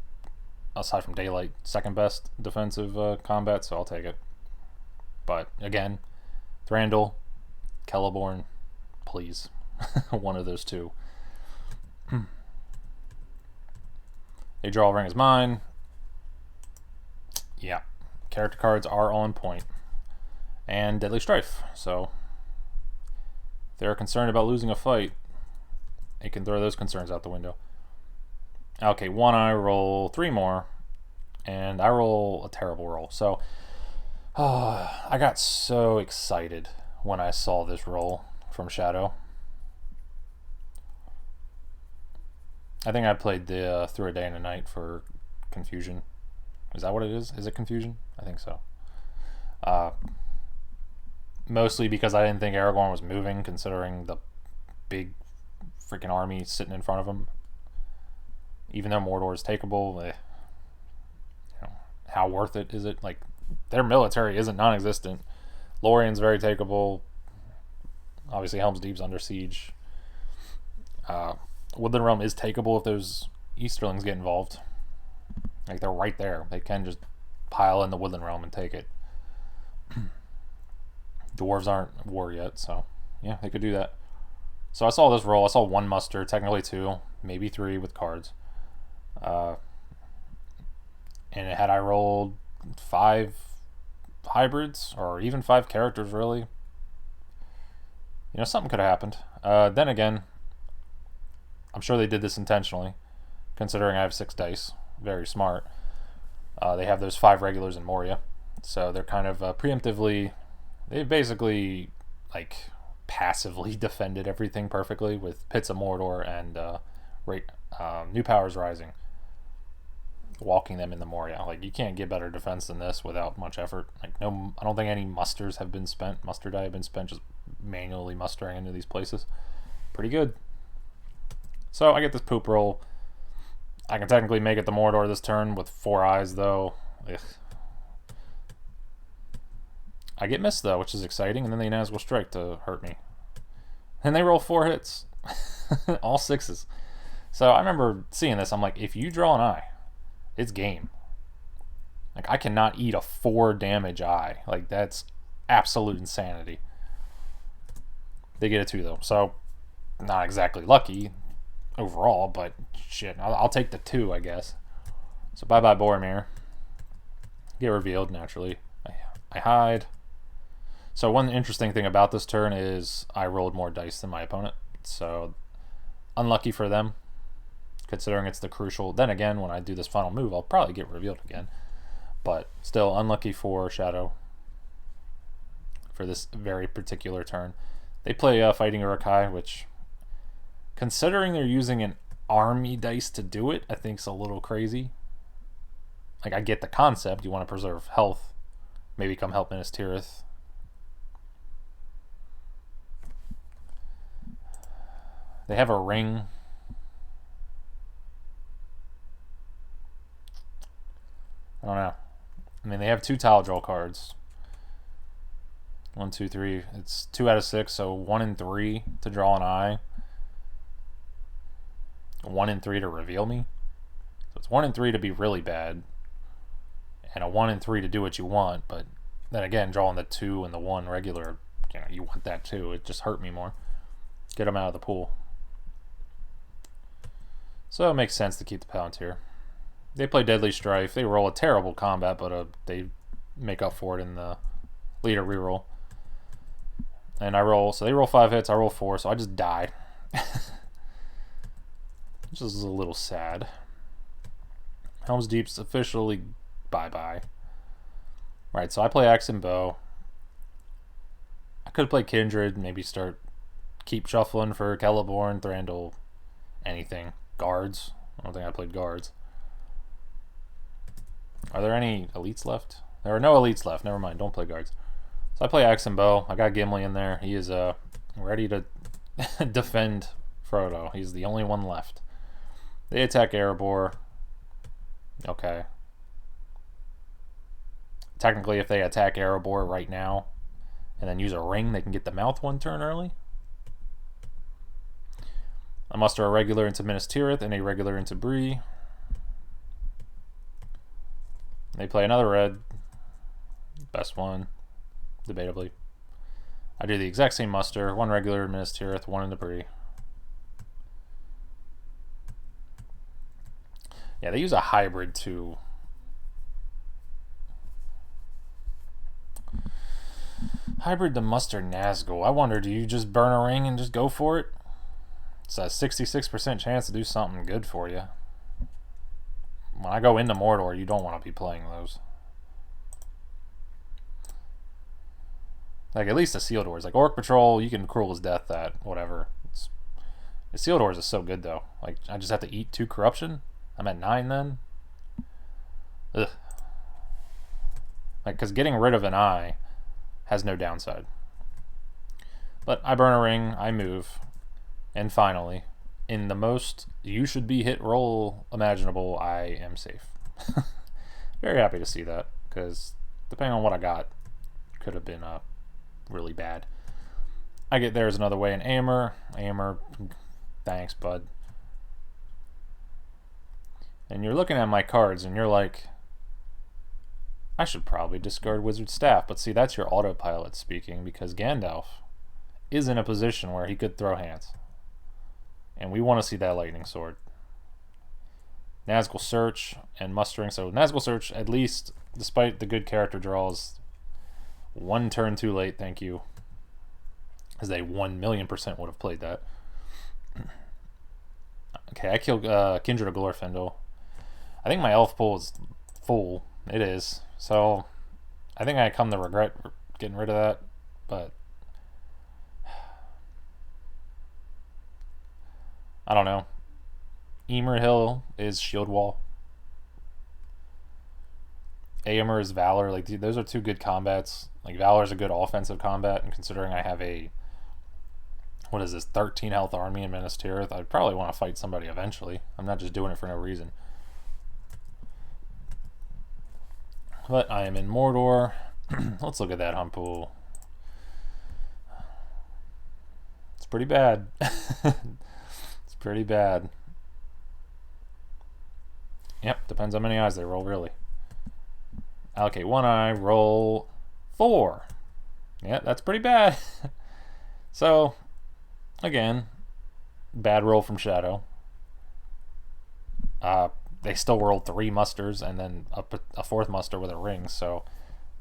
aside from Daylight, second best defensive combat, so I'll take it. But again, Thranduil, Celeborn, please. One of those two. They draw Ring is Mine. Yeah. Character cards are on point. And Deadly Strife. So they're concerned about losing a fight, they can throw those concerns out the window. Okay, one I roll 3 more, and I roll a terrible roll. So I got so excited when I saw this roll from Shadow. I think I played the Through a Day and a Night for Confusion. Is that what it is? Is it Confusion? I think so. Mostly because I didn't think Aragorn was moving, considering the big freaking army sitting in front of him. Even though Mordor is takeable, how worth it is it? Like, their military isn't non-existent. Lorien's very takeable. Obviously, Helm's Deep's under siege. Woodland Realm is takeable if those Easterlings get involved. Like, they're right there. They can just pile in the Woodland Realm and take it. Dwarves aren't at war yet, so yeah, they could do that. So I saw this roll. I saw 1 muster, technically 2, maybe 3 with cards. And had I rolled 5 hybrids, or even 5 characters, really, something could have happened. Then again, I'm sure they did this intentionally, considering I have 6 dice. Very smart. They have those 5 regulars in Moria, so they're kind of preemptively. They've basically, like, passively defended everything perfectly with Pits of Mordor and New Powers Rising, walking them in the Moria. Like, you can't get better defense than this without much effort. Like, no, I don't think any musters have been spent. Muster die have been spent just manually mustering into these places. Pretty good. So I get this poop roll. I can technically make it to Mordor this turn with 4 eyes, though. Ugh. I get missed, though, which is exciting, and then they Nazgul Strike to hurt me. And they roll 4 hits. All 6s. So I remember seeing this. I'm like, if you draw an eye, it's game. Like, I cannot eat a 4 damage eye. Like, that's absolute insanity. They get a 2, though. So, not exactly lucky overall, but shit, I'll take the 2, I guess. So, bye-bye, Boromir. Get revealed, naturally. I hide. So one interesting thing about this turn is I rolled more dice than my opponent. So unlucky for them, considering it's the crucial. Then again, when I do this final move, I'll probably get revealed again. But still unlucky for Shadow for this very particular turn. They play Fighting Uruk-hai, which, considering they're using an army dice to do it, I think is a little crazy. Like, I get the concept. You want to preserve health. Maybe come help Minas Tirith. They have a ring. I don't know. I mean, they have 2 tile draw cards. 1, 2, 3. It's 2 out of 6, so 1 and 3 to draw an eye. 1 and 3 to reveal me. So it's 1 and 3 to be really bad, and a 1 and 3 to do what you want. But then again, drawing the 2 and the 1 regular, you want that too. It just hurt me more. Get them out of the pool. So it makes sense to keep the Palantir. They play Deadly Strife. They roll a terrible combat, but they make up for it in the leader reroll. And I roll, so they roll 5 hits, I roll 4, so I just die. Which is a little sad. Helm's Deep's officially bye-bye. Right, so I play Axe and Bow. I could play Kindred, maybe keep shuffling for Celeborn, Thranduil, anything. Guards. I don't think I played Guards. Are there any elites left? There are no elites left. Never mind. Don't play Guards. So I play Axe and Bow. I got Gimli in there. He is ready to defend Frodo. He's the only one left. They attack Erebor. Okay. Technically, if they attack Erebor right now and then use a ring, they can get the mouth 1 turn early. I muster a regular into Minas Tirith and a regular into Bree. They play another red. Best one, debatably. I do the exact same muster. 1 regular in Minas Tirith, 1 into Bree. Yeah, they use a hybrid too. Hybrid to Muster Nazgul. I wonder, do you just burn a ring and just go for it? It's a 66% chance to do something good for you. When I go into Mordor, you don't want to be playing those. Like, at least the Seal Doors. Like, Orc Patrol, you can Cruel as Death that, whatever. The Seal Doors is so good, though. Like, I just have to eat 2 Corruption? I'm at 9 then? Ugh. Like, because getting rid of an eye has no downside. But I burn a ring, I move, and finally, in the most you should be hit roll imaginable, I am safe. Very happy to see that, because depending on what I got, could have been really bad. I get There's Another Way in Amber. Amber, thanks, bud. And you're looking at my cards, and you're like, I should probably discard Wizard Staff. But see, that's your autopilot speaking, because Gandalf is in a position where he could throw hands. And we want to see that Lightning Sword. Nazgul Search and Mustering. So Nazgul Search, at least, despite the good character draws, 1 turn too late, thank you. As they 1,000,000% would have played that. Okay, I killed Kindred of Glorfindel. I think my elf pool is full. It is. So, I think I come to regret getting rid of that. But, I don't know. Emer Hill is Shield Wall. Aemir is Valor. Like, dude, those are 2 good combats. Like, Valor is a good offensive combat, and considering I have a, what is this, 13 health army in Minas Tirith, I'd probably want to fight somebody eventually. I'm not just doing it for no reason. But I am in Mordor. Let's look at that hunt pool. It's pretty bad. It's pretty bad. Yep, depends how many eyes they roll, really. Allocate 1 eye, roll 4. Yeah, that's pretty bad. So, again, bad roll from Shadow. They still rolled 3 musters and then a 4th muster with a ring, so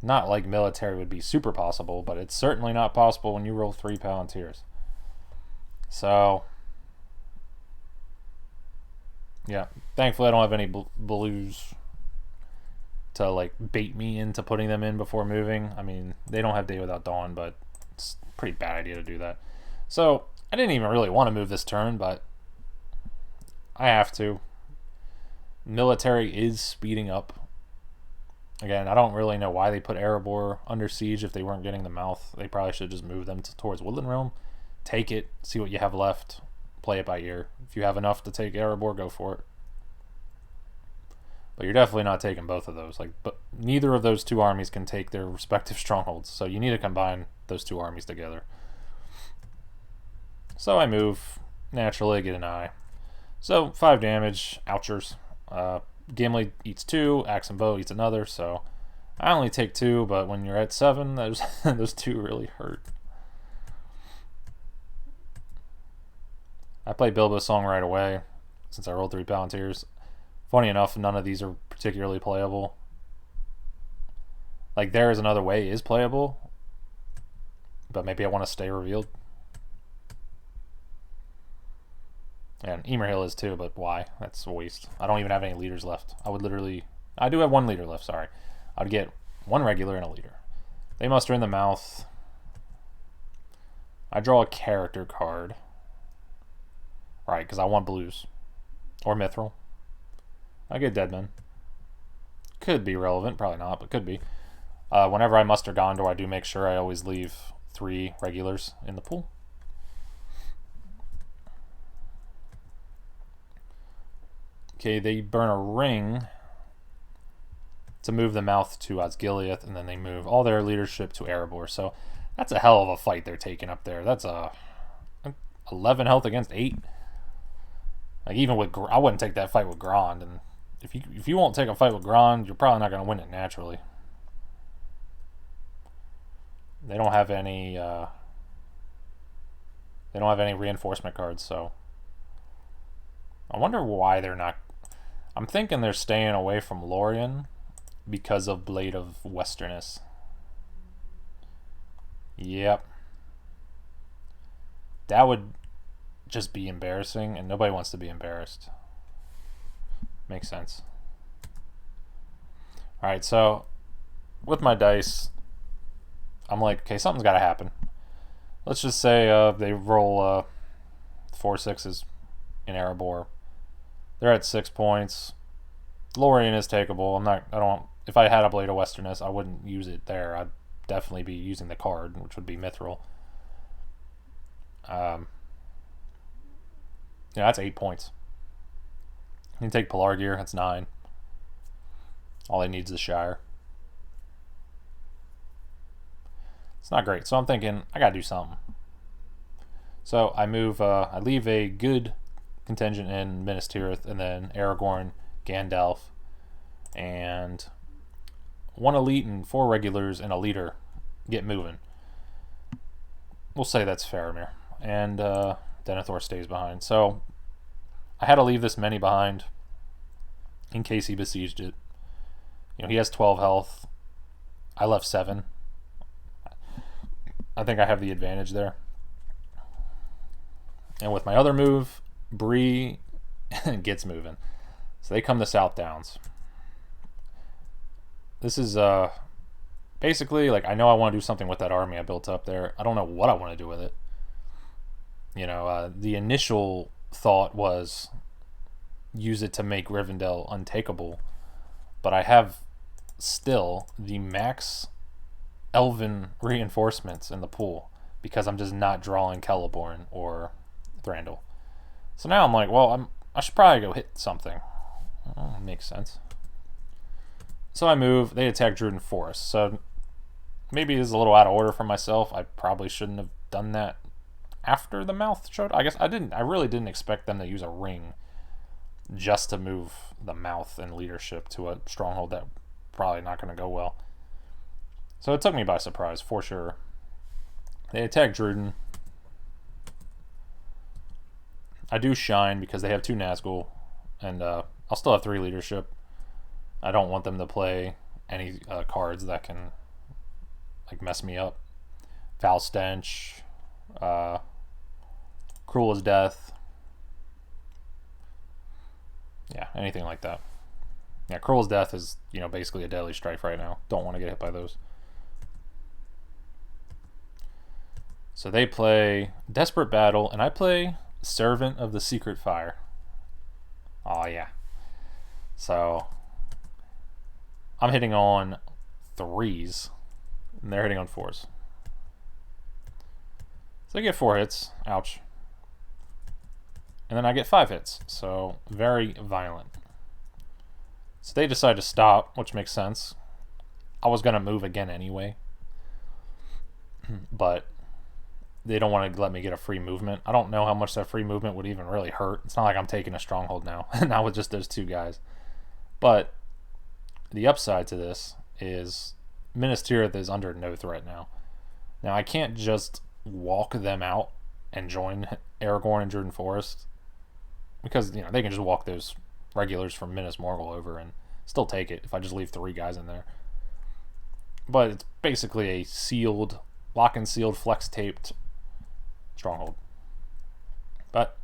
not like military would be super possible, but it's certainly not possible when you roll 3 Palantirs. So, yeah, thankfully I don't have any blues to like bait me into putting them in before moving. I mean, they don't have Day Without Dawn, but it's a pretty bad idea to do that. So, I didn't even really want to move this turn, but I have to. Military is speeding up. Again, I don't really know why they put Erebor under siege if they weren't getting the mouth. They probably should just move them towards Woodland Realm. Take it, see what you have left, play it by ear. If you have enough to take Erebor, go for it. But you're definitely not taking both of those. But neither of those 2 armies can take their respective strongholds, so you need to combine those 2 armies together. So I move, naturally get an eye. So 5 damage, ouchers. Gimli eats 2, Axe and Bow eats another, so I only take 2, but when you're at 7, those 2 really hurt. I play Bilbo's Song right away, since I rolled 3 Palantirs. Funny enough, none of these are particularly playable. Like, There's Another Way is playable, but maybe I want to stay revealed. And Emer Hill is too, but why? That's a waste. I don't even have any leaders left. I do have 1 leader left, sorry. I'd get 1 regular and a leader. They muster in the mouth. I draw a character card. Right, because I want blues. Or Mithril. I get Deadman. Could be relevant, probably not, but could be. Whenever I muster Gondor, I do make sure I always leave 3 regulars in the pool. Okay, they burn a ring to move the mouth to Osgiliath, and then they move all their leadership to Erebor. So that's a hell of a fight they're taking up there. That's a 11 health against 8. Like, even with I wouldn't take that fight with Grond, and if you won't take a fight with Grond, you're probably not going to win it naturally. They don't have any reinforcement cards, so I wonder why they're not. I'm thinking they're staying away from Lorien because of Blade of Westerness. Yep. That would just be embarrassing, and nobody wants to be embarrassed. Makes sense. Alright, so with my dice, I'm like, okay, something's got to happen. Let's just say they roll 4 6s in Erebor. They're at 6 points. Lorien is takeable. I don't. If I had a Blade of Westerness, I wouldn't use it there. I'd definitely be using the card, which would be Mithril. Yeah, that's 8 points. You can take Pelargir, that's 9. All he needs is Shire. It's not great. So I'm thinking, I gotta do something. So I move, I leave a good contingent in Minas Tirith, and then Aragorn, Gandalf, and 1 elite and 4 regulars and a leader get moving. We'll say that's Faramir. And Denethor stays behind. So I had to leave this many behind in case he besieged it. You know, he has 12 health. I left 7. I think I have the advantage there. And with my other move, Bree gets moving. So they come to South Downs. This is basically, like, I know I want to do something with that army I built up there. I don't know what I want to do with it. You know, the initial thought was use it to make Rivendell untakeable. But I have still the max elven reinforcements in the pool because I'm just not drawing Celeborn or Thranduil. So now I'm like, well, I should probably go hit something. Oh, makes sense. So I move. They attack Druiden Forest. So maybe it's a little out of order for myself. I probably shouldn't have done that after the mouth showed. I guess I didn't. I really didn't expect them to use a ring just to move the mouth and leadership to a stronghold that probably not going to go well. So it took me by surprise for sure. They attack Druiden. I do shine because they have 2 Nazgul, and I'll still have 3 leadership. I don't want them to play any cards that can like mess me up. Foul Stench, Cruel as Death. Yeah, anything like that. Yeah, Cruel as Death is, you know, basically a deadly strike right now. Don't want to get hit by those. So they play Desperate Battle, and I play Servant of the Secret Fire. Oh yeah. So I'm hitting on 3s, and they're hitting on 4s. So I get 4 hits. Ouch. And then I get 5 hits. So very violent. So they decide to stop, which makes sense. I was going to move again anyway. But they don't want to let me get a free movement. I don't know how much that free movement would even really hurt. It's not like I'm taking a stronghold now. Not with just those 2 guys. But the upside to this is Minas Tirith is under no threat now. Now I can't just walk them out and join Aragorn and Druiden Forest, because, you know, they can just walk those regulars from Minas Morgul over and still take it if I just leave 3 guys in there. But it's basically a sealed, lock and sealed, flex taped stronghold. But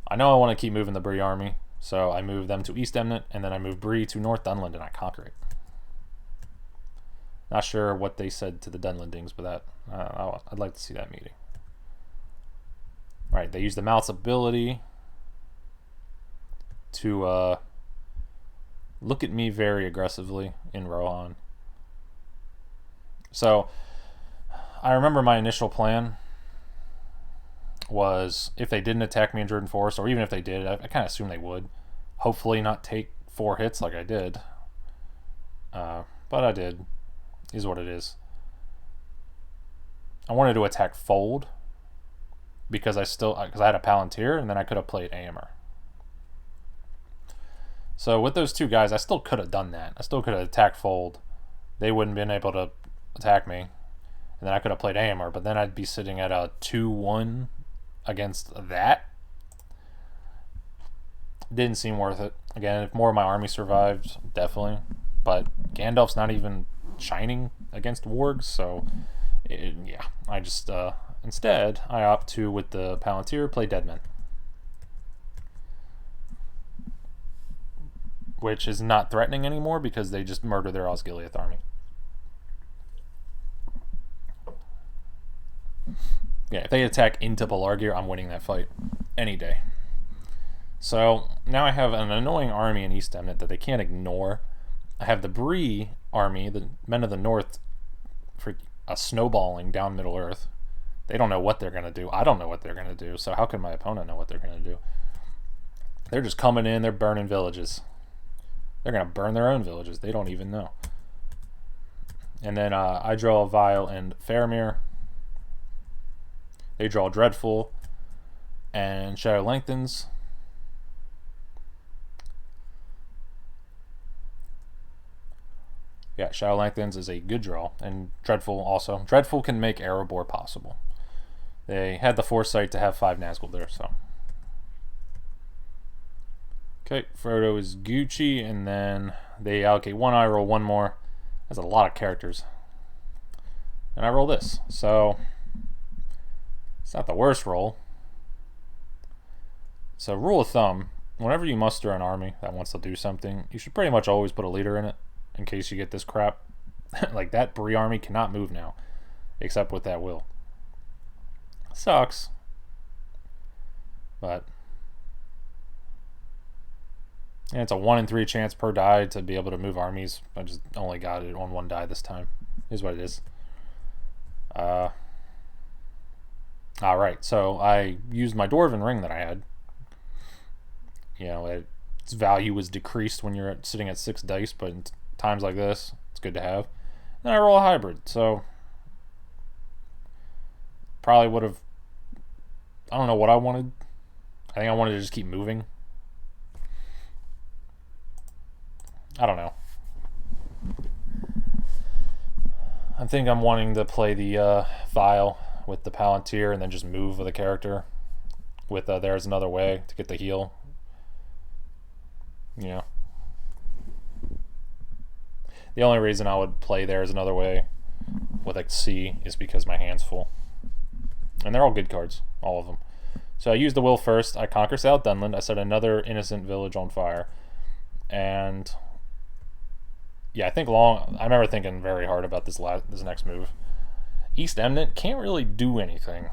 I know I want to keep moving the Bree army, so I move them to East Emnet, and then I move Bree to North Dunland, and I conquer it. Not sure what they said to the Dunlandings, but that I'd like to see that meeting. All right, they use the Mouth's ability to look at me very aggressively in Rohan. So I remember my initial plan was, if they didn't attack me in Druiden Forest, or even if they did, I kind of assumed they would. Hopefully not take 4 hits like I did. But I did. Is what it is. I wanted to attack Fold because I had a Palantir, and then I could have played Aemir. So with those 2 guys, I still could have done that. I still could have attacked Fold. They wouldn't have been able to attack me. And then I could have played Aemir, but then I'd be sitting at a 2-1 against that. Didn't seem worth it. Again, if more of my army survived, definitely. But Gandalf's not even shining against wargs, so Yeah, I just, instead, I opt to, with the Palantir, play Deadmen. Which is not threatening anymore because they just murder their Osgiliath army. Yeah, if they attack into Pelargir, I'm winning that fight any day. So now I have an annoying army in East Emnet that they can't ignore. I have the Bree army, the Men of the North, for a snowballing down Middle Earth. They don't know what they're going to do. I don't know what they're going to do. So how can my opponent know what they're going to do? They're just coming in. They're burning villages. They're going to burn their own villages. They don't even know. And then I draw Vile and Faramir. They draw Dreadful and Shadow Lengthens. Yeah, Shadow Lengthens is a good draw, and Dreadful also. Dreadful can make Erebor possible. They had the foresight to have 5 Nazgul there, so. Okay, Frodo is Gucci, and then they allocate 1, I roll 1 more. That's a lot of characters. And I roll this, so it's not the worst roll. So rule of thumb, whenever you muster an army that wants to do something, you should pretty much always put a leader in it, in case you get this crap. Like, that Bree army cannot move now, except with that will. Sucks. But and it's a 1 in 3 chance per die to be able to move armies. I just only got it on 1 die this time. Is what it is. Alright, so I used my Dwarven ring that I had. You know, its value was decreased when you're sitting at 6 dice, but in times like this, it's good to have. Then I roll a hybrid, so probably would have. I don't know what I wanted. I think I wanted to just keep moving. I don't know. I think I'm wanting to play the Vile with the Palantir and then just move with a character with There's Another Way to get the heal. You know. The only reason I would play There's Another Way with a C is because my hand's full. And they're all good cards, all of them. So I used the will first. I conquer South Dunland. I set another innocent village on fire. And yeah, I remember thinking very hard about this next move. East Emnet can't really do anything.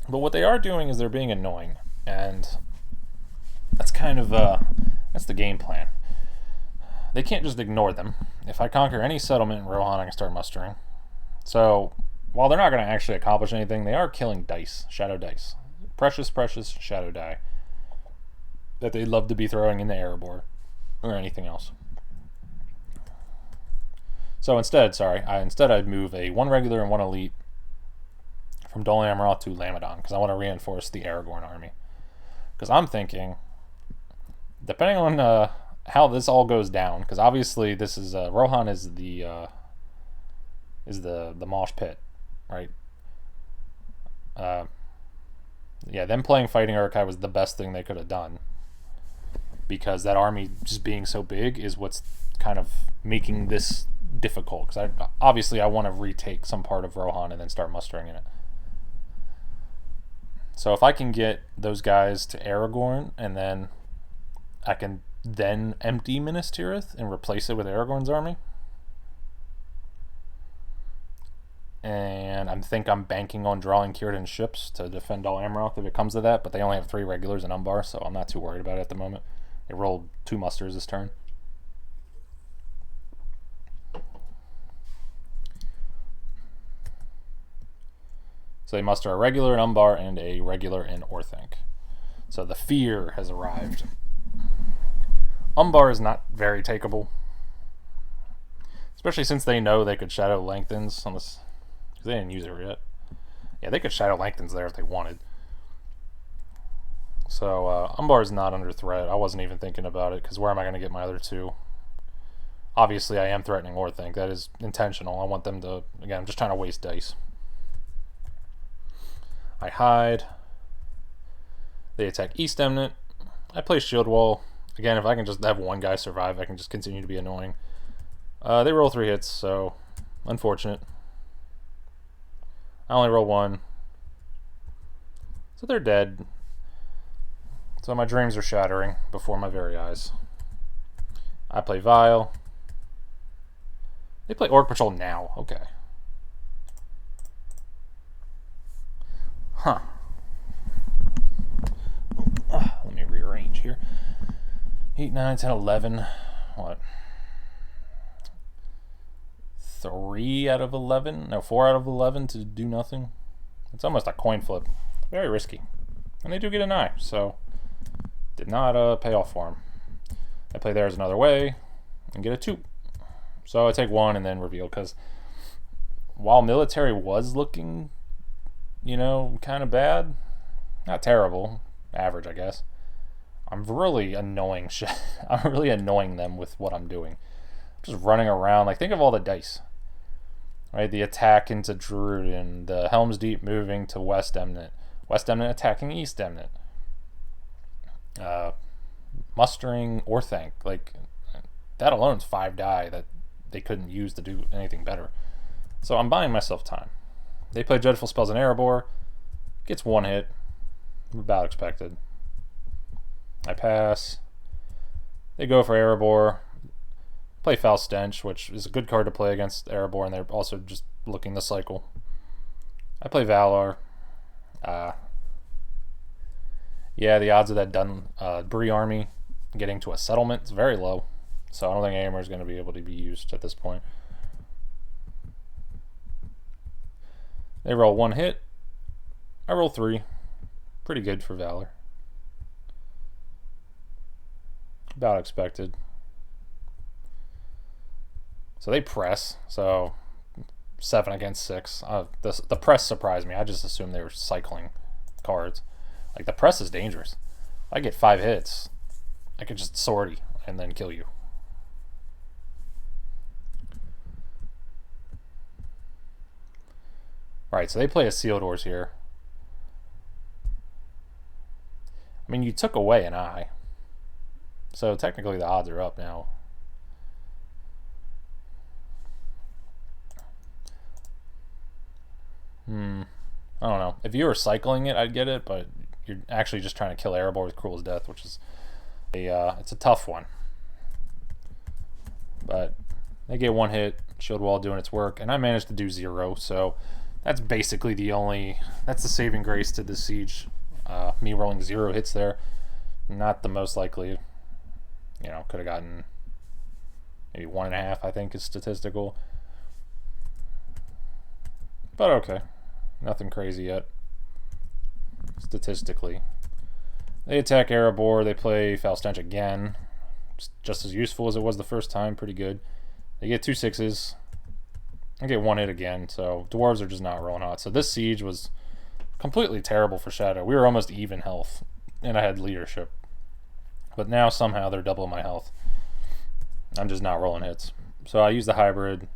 But what they are doing is they're being annoying. And that's kind of, that's the game plan. They can't just ignore them. If I conquer any settlement in Rohan, I can start mustering. So while they're not going to actually accomplish anything, they are killing dice, shadow dice. Precious, precious shadow die that they'd love to be throwing in the Erebor or anything else. So instead, I'd move a 1 regular and 1 elite from Dol Amroth to Lamadon because I want to reinforce the Aragorn army. Because I'm thinking, depending on how this all goes down, because obviously this is Rohan is the mosh pit, right? Yeah, them playing Fighting Uruk-hai was the best thing they could have done, because that army just being so big is what's kind of making this difficult. Because I want to retake some part of Rohan and then start mustering in it. So if I can get those guys to Aragorn, and then I can then empty Minas Tirith and replace it with Aragorn's army. And I think I'm banking on drawing Círdan's ships to defend Dol Amroth if it comes to that, but they only have 3 regulars in Umbar, so I'm not too worried about it at the moment. They rolled 2 musters this turn. So they muster a regular in Umbar and a regular in Orthanc. So the fear has arrived. Umbar is not very takeable, especially since they know they could Shadow Lengthens on this. They didn't use it yet. Yeah, they could Shadow Lengthens there if they wanted. So Umbar is not under threat. I wasn't even thinking about it, because where am I going to get my other 2? Obviously, I am threatening Orthanc. That is intentional. I want them to, again, I'm just trying to waste dice. I hide. They attack East Emnet. I play Shield Wall. Again, if I can just have 1 guy survive, I can just continue to be annoying. They roll 3 hits, so unfortunate. I only roll one. So they're dead. So my dreams are shattering before my very eyes. I play Vile. They play Orc Patrol now. Okay. Huh. Let me rearrange here. 8, 9, 10, 11. What? 3 out of 11? No, 4 out of 11 to do nothing. It's almost a coin flip. Very risky. And they do get an eye, so did not pay off for them. I play theirs another way and get a 2. So I take 1 and then reveal, because while military was looking, you know, kind of bad, not terrible, average, I guess, I'm really annoying shit. I'm really annoying them with what I'm doing. I'm just running around. Like, think of all the dice. Right? The attack into Druden, the Helm's Deep moving to West Emnet, West Emnet attacking East Emnet, mustering Orthanc. Like, that alone is 5 die that they couldn't use to do anything better. So I'm buying myself time. They play Dreadful Spells in Erebor. Gets 1 hit. About expected. I pass. They go for Erebor. Play Foul Stench, which is a good card to play against Erebor, and they're also just looking the cycle. I play Valar. Yeah, the odds of that Bree army getting to a settlement is very low. So I don't think Aemir is going to be able to be used at this point. They roll 1 hit. I roll 3. Pretty good for Valor. About expected. So they press. So 7 against 6. The press surprised me. I just assumed they were cycling cards. Like, the press is dangerous. If I get 5 hits, I could just sortie and then kill you. Right, so they play a Sealed Doors here. I mean, you took away an eye. So technically the odds are up now. I don't know. If you were cycling it, I'd get it, but you're actually just trying to kill Erebor with Cruel's Death, which is it's a tough one. But they get 1 hit, Shield Wall doing its work, and I managed to do 0, so that's basically that's the saving grace to this siege. Me rolling 0 hits there, not the most likely. You know, could have gotten maybe 1.5, I think is statistical. But okay, nothing crazy yet. Statistically. They attack Erebor, they play Foul Stench again. Just as useful as it was the first time, pretty good. They get 2 6s. I get 1 hit again, so dwarves are just not rolling hot. So this siege was completely terrible for Shadow. We were almost even health, and I had leadership. But now somehow they're double my health. I'm just not rolling hits. So I use the hybrid.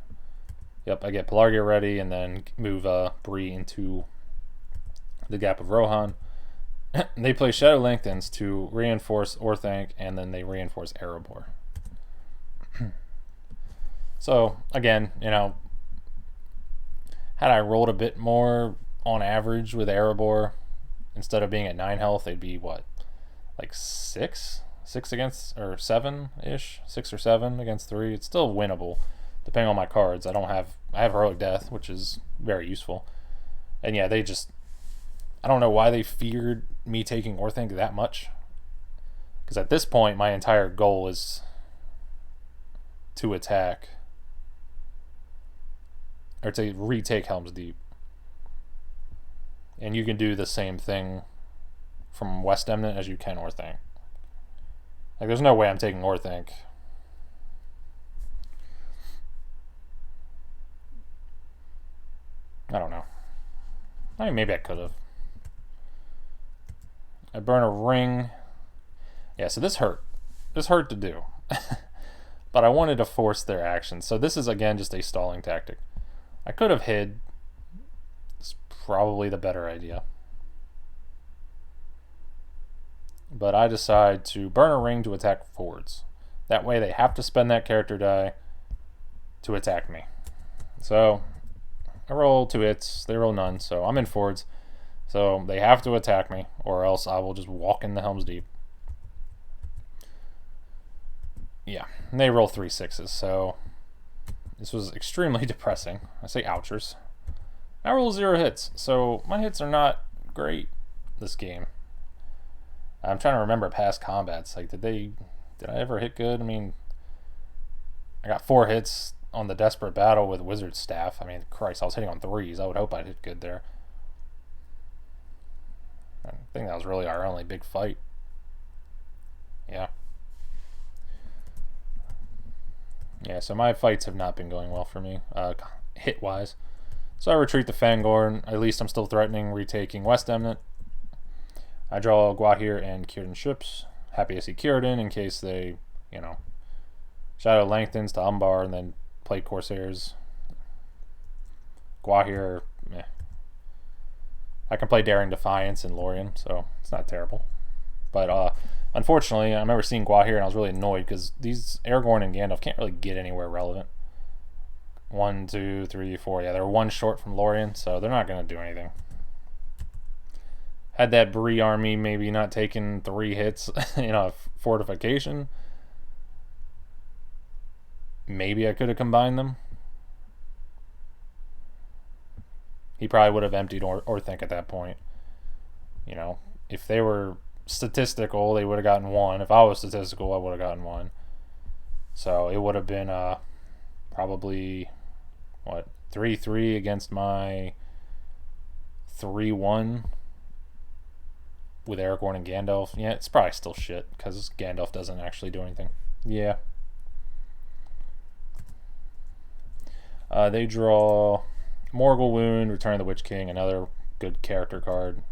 Yep, I get Pelargia ready, and then move Bree into the Gap of Rohan. They play Shadow Lengthens to reinforce Orthanc, and then they reinforce Erebor. So, again, you know, had I rolled a bit more on average with Erebor, instead of being at 9 health, they'd be what? Like 6? 6 against, or 7-ish? 6 or 7 against 3. It's still winnable, depending on my cards. I have Heroic Death, which is very useful. And yeah, I don't know why they feared me taking Orthanc that much. Because at this point, my entire goal is to attack, or to retake Helm's Deep. And you can do the same thing from West Emnet as you can Orthanc. Like, there's no way I'm taking Orthanc. I don't know. I mean, maybe I could have. I burn a ring. Yeah, so this hurt. This hurt to do. But I wanted to force their action. So this is, again, just a stalling tactic. I could have hid. It's probably the better idea. But I decide to burn a ring to attack forwards. That way they have to spend that character die to attack me. So I roll 2 hits. They roll none, so I'm in forwards. So they have to attack me, or else I will just walk in the Helm's Deep. Yeah, and they roll 3 sixes, so this was extremely depressing. I say ouchers. I roll 0 hits, so my hits are not great this game. I'm trying to remember past combats. Like, did I ever hit good? I mean, I got 4 hits on the Desperate Battle with Wizard Staff. I mean, Christ, I was hitting on 3s. I would hope I'd hit good there. I think that was really our only big fight. Yeah. Yeah, so my fights have not been going well for me, hit-wise. So I retreat the Fangorn. At least I'm still threatening retaking West Eminent. I draw Guahir and Kieran ships. Happy to see Kieran in case they, Shadow lengthens to Umbar and then play Corsairs. Guahir, meh. I can play Daring Defiance and Lorien, so it's not terrible. But unfortunately, I remember seeing Guahir and I was really annoyed because these Aragorn and Gandalf can't really get anywhere relevant. 1, 2, 3, 4. Yeah, they're 1 short from Lorien, so they're not going to do anything. Had that Bree army maybe not taken 3 hits in a fortification, maybe I could have combined them. He probably would have emptied Orthanc at that point. If they were statistical, they would have gotten 1. If I was statistical, I would have gotten 1. So it would have been probably 3-3 against my 3-1 with Aragorn and Gandalf. Yeah, it's probably still shit because Gandalf doesn't actually do anything. Yeah. They draw Morgul Wound, Return of the Witch King, another good character card.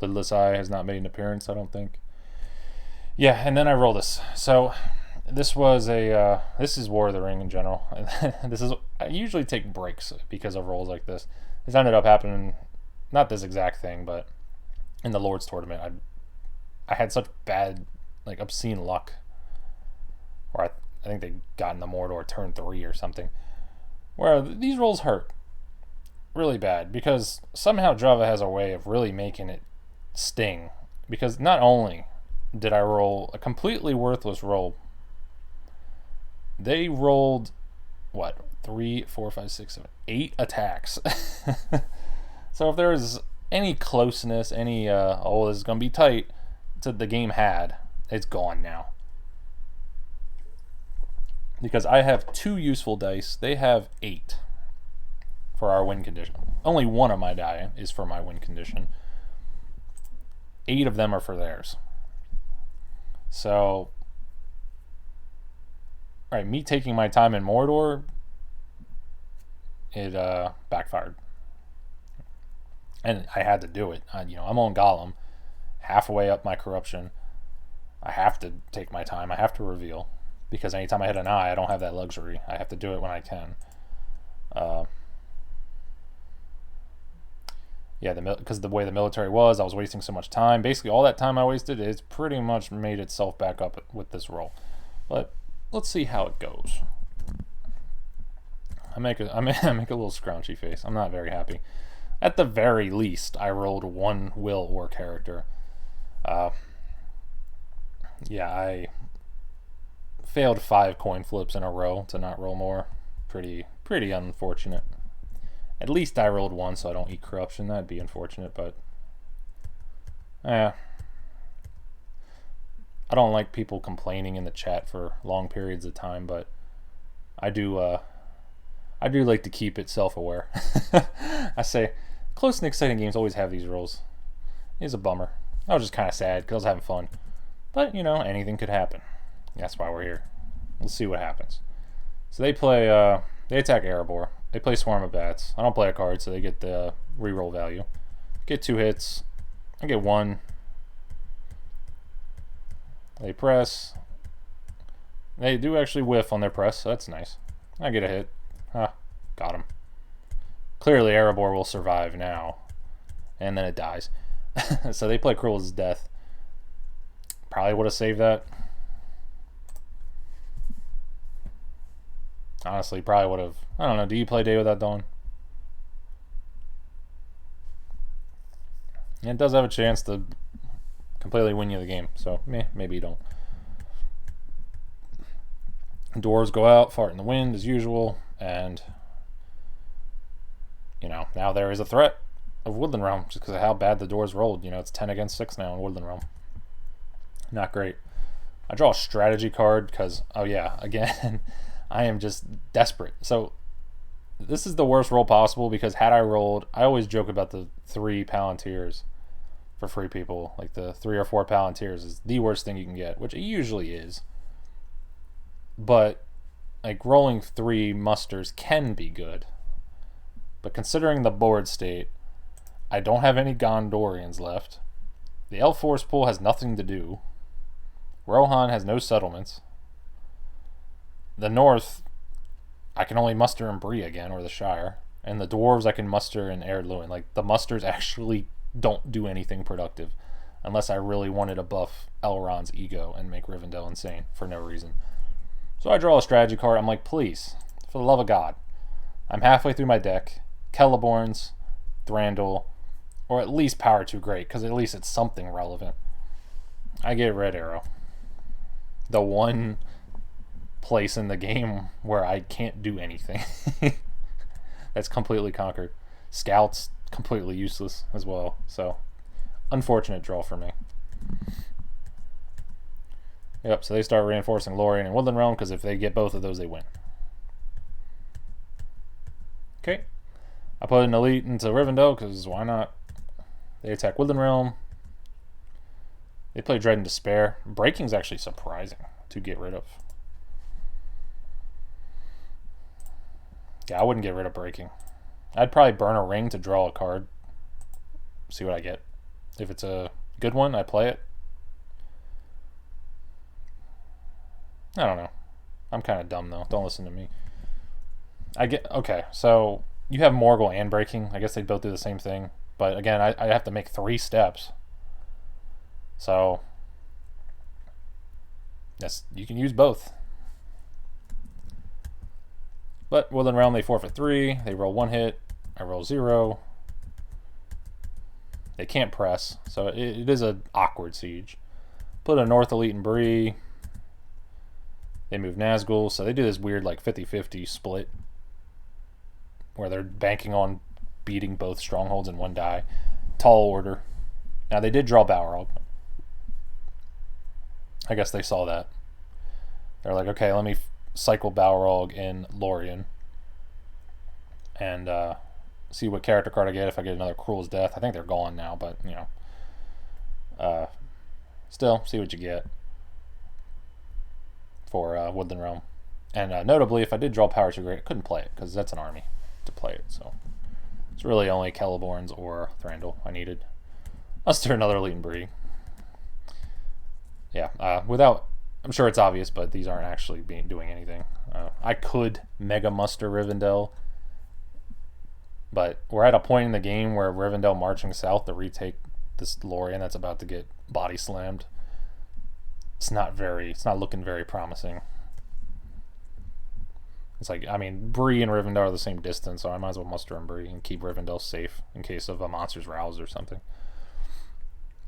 Lidless Eye has not made an appearance, I don't think. Yeah, and then I roll this. So this was this is War of the Ring in general. I usually take breaks because of rolls like this. This ended up happening, not this exact thing, but in the Lord's Tournament, I had such bad, obscene luck, where I think they got in the Mordor turn 3 or something, where these rolls hurt really bad because somehow Java has a way of really making it sting. Because not only did I roll a completely worthless roll, they rolled 3, 4, 5, 6, 7, 8 attacks. So if there was any closeness, any this is gonna be tight to the game had, it's gone now. Because I have 2 useful dice, they have 8 for our win condition. Only 1 of my die is for my win condition. 8 of them are for theirs. So, alright, me taking my time in Mordor, it backfired. And I had to do it. I'm on Gollum, halfway up my corruption. I have to take my time. I have to reveal. Because anytime I hit an eye, I don't have that luxury. I have to do it when I can. Because the way the military was, I was wasting so much time. Basically, all that time I wasted, it's pretty much made itself back up with this roll. But let's see how it goes. I make a little scrounchy face. I'm not very happy. At the very least, I rolled 1 will or character. I failed 5 coin flips in a row to not roll more. Pretty unfortunate. At least I rolled 1 so I don't eat corruption. That'd be unfortunate, but I don't like people complaining in the chat for long periods of time, but I do like to keep it self-aware. I say close and exciting games always have these rolls. It's a bummer. I was just kind of sad because I was having fun, but anything could happen. That's why we're here. We'll see what happens. So they attack Erebor. They play Swarm of Bats. I don't play a card, so they get the reroll value. Get 2 hits. I get 1. They press. They do actually whiff on their press, so that's nice. I get a hit. Got him. Clearly Erebor will survive now. And then it dies. So they play Cruel as Death. Probably would have saved that. Honestly, probably would have. I don't know. Do you play Day Without Dawn? It does have a chance to completely win you the game. So, maybe you don't. Dwarves go out, fart in the wind as usual, and now there is a threat of Woodland Realm just because of how bad the dwarves rolled. It's 10 against 6 now in Woodland Realm. Not great. I draw a strategy card because, oh yeah, again, I am just desperate. So this is the worst roll possible because had I rolled, I always joke about the 3 Palantirs for free people. Like the 3 or 4 Palantirs is the worst thing you can get, which it usually is. But like rolling 3 musters can be good. But considering the board state, I don't have any Gondorians left. The Elf Force pool has nothing to do. Rohan has no settlements. The North, I can only muster in Bree again, or the Shire. And the Dwarves I can muster in Ered Luin. Like, the musters actually don't do anything productive. Unless I really wanted to buff Elrond's ego and make Rivendell insane for no reason. So I draw a strategy card. I'm like, please, for the love of God. I'm halfway through my deck. Celeborns, Thranduil, or at least Power 2 Great, because at least it's something relevant. I get Red Arrow. The one place in the game where I can't do anything. That's completely conquered. Scouts, completely useless as well. So, unfortunate draw for me. Yep, so they start reinforcing Lorien and Woodland Realm, because if they get both of those, they win. Okay. I put an elite into Rivendell, because why not? They attack Woodland Realm. They play Dread and Despair. Breaking's actually surprising to get rid of. Yeah, I wouldn't get rid of Breaking. I'd probably burn a ring to draw a card. See what I get. If it's a good one, I play it. I don't know. I'm kind of dumb, though. Don't listen to me. Okay, so you have Morgul and Breaking. I guess they both do the same thing. But again, I have to make 3 steps. So, yes, you can use both. But Woodland Realm, they forfeit 3. They roll 1 hit. I roll 0. They can't press. So it is an awkward siege. Put a North Elite in Bree. They move Nazgul. So they do this weird like 50-50 split. Where they're banking on beating both strongholds in 1 die. Tall order. Now they did draw Balrog. I guess they saw that. They're like, okay, let me cycle Balrog in Lorien. And see what character card I get if I get another Cruel's Death. I think they're gone now, but, still, see what you get for Woodland Realm. And notably, if I did draw Power 2 Great, I couldn't play it, because that's an army to play it, so it's really only Celeborns or Thranduil I needed. Muster another Elite and Bree. Yeah, I'm sure it's obvious, but these aren't actually doing anything. I could Mega Muster Rivendell, but we're at a point in the game where Rivendell marching south to retake this Lorien that's about to get body slammed. It's not looking very promising. It's like, I mean, Bree and Rivendell are the same distance, so I might as well muster in Bree and keep Rivendell safe in case of a monster's rouse or something.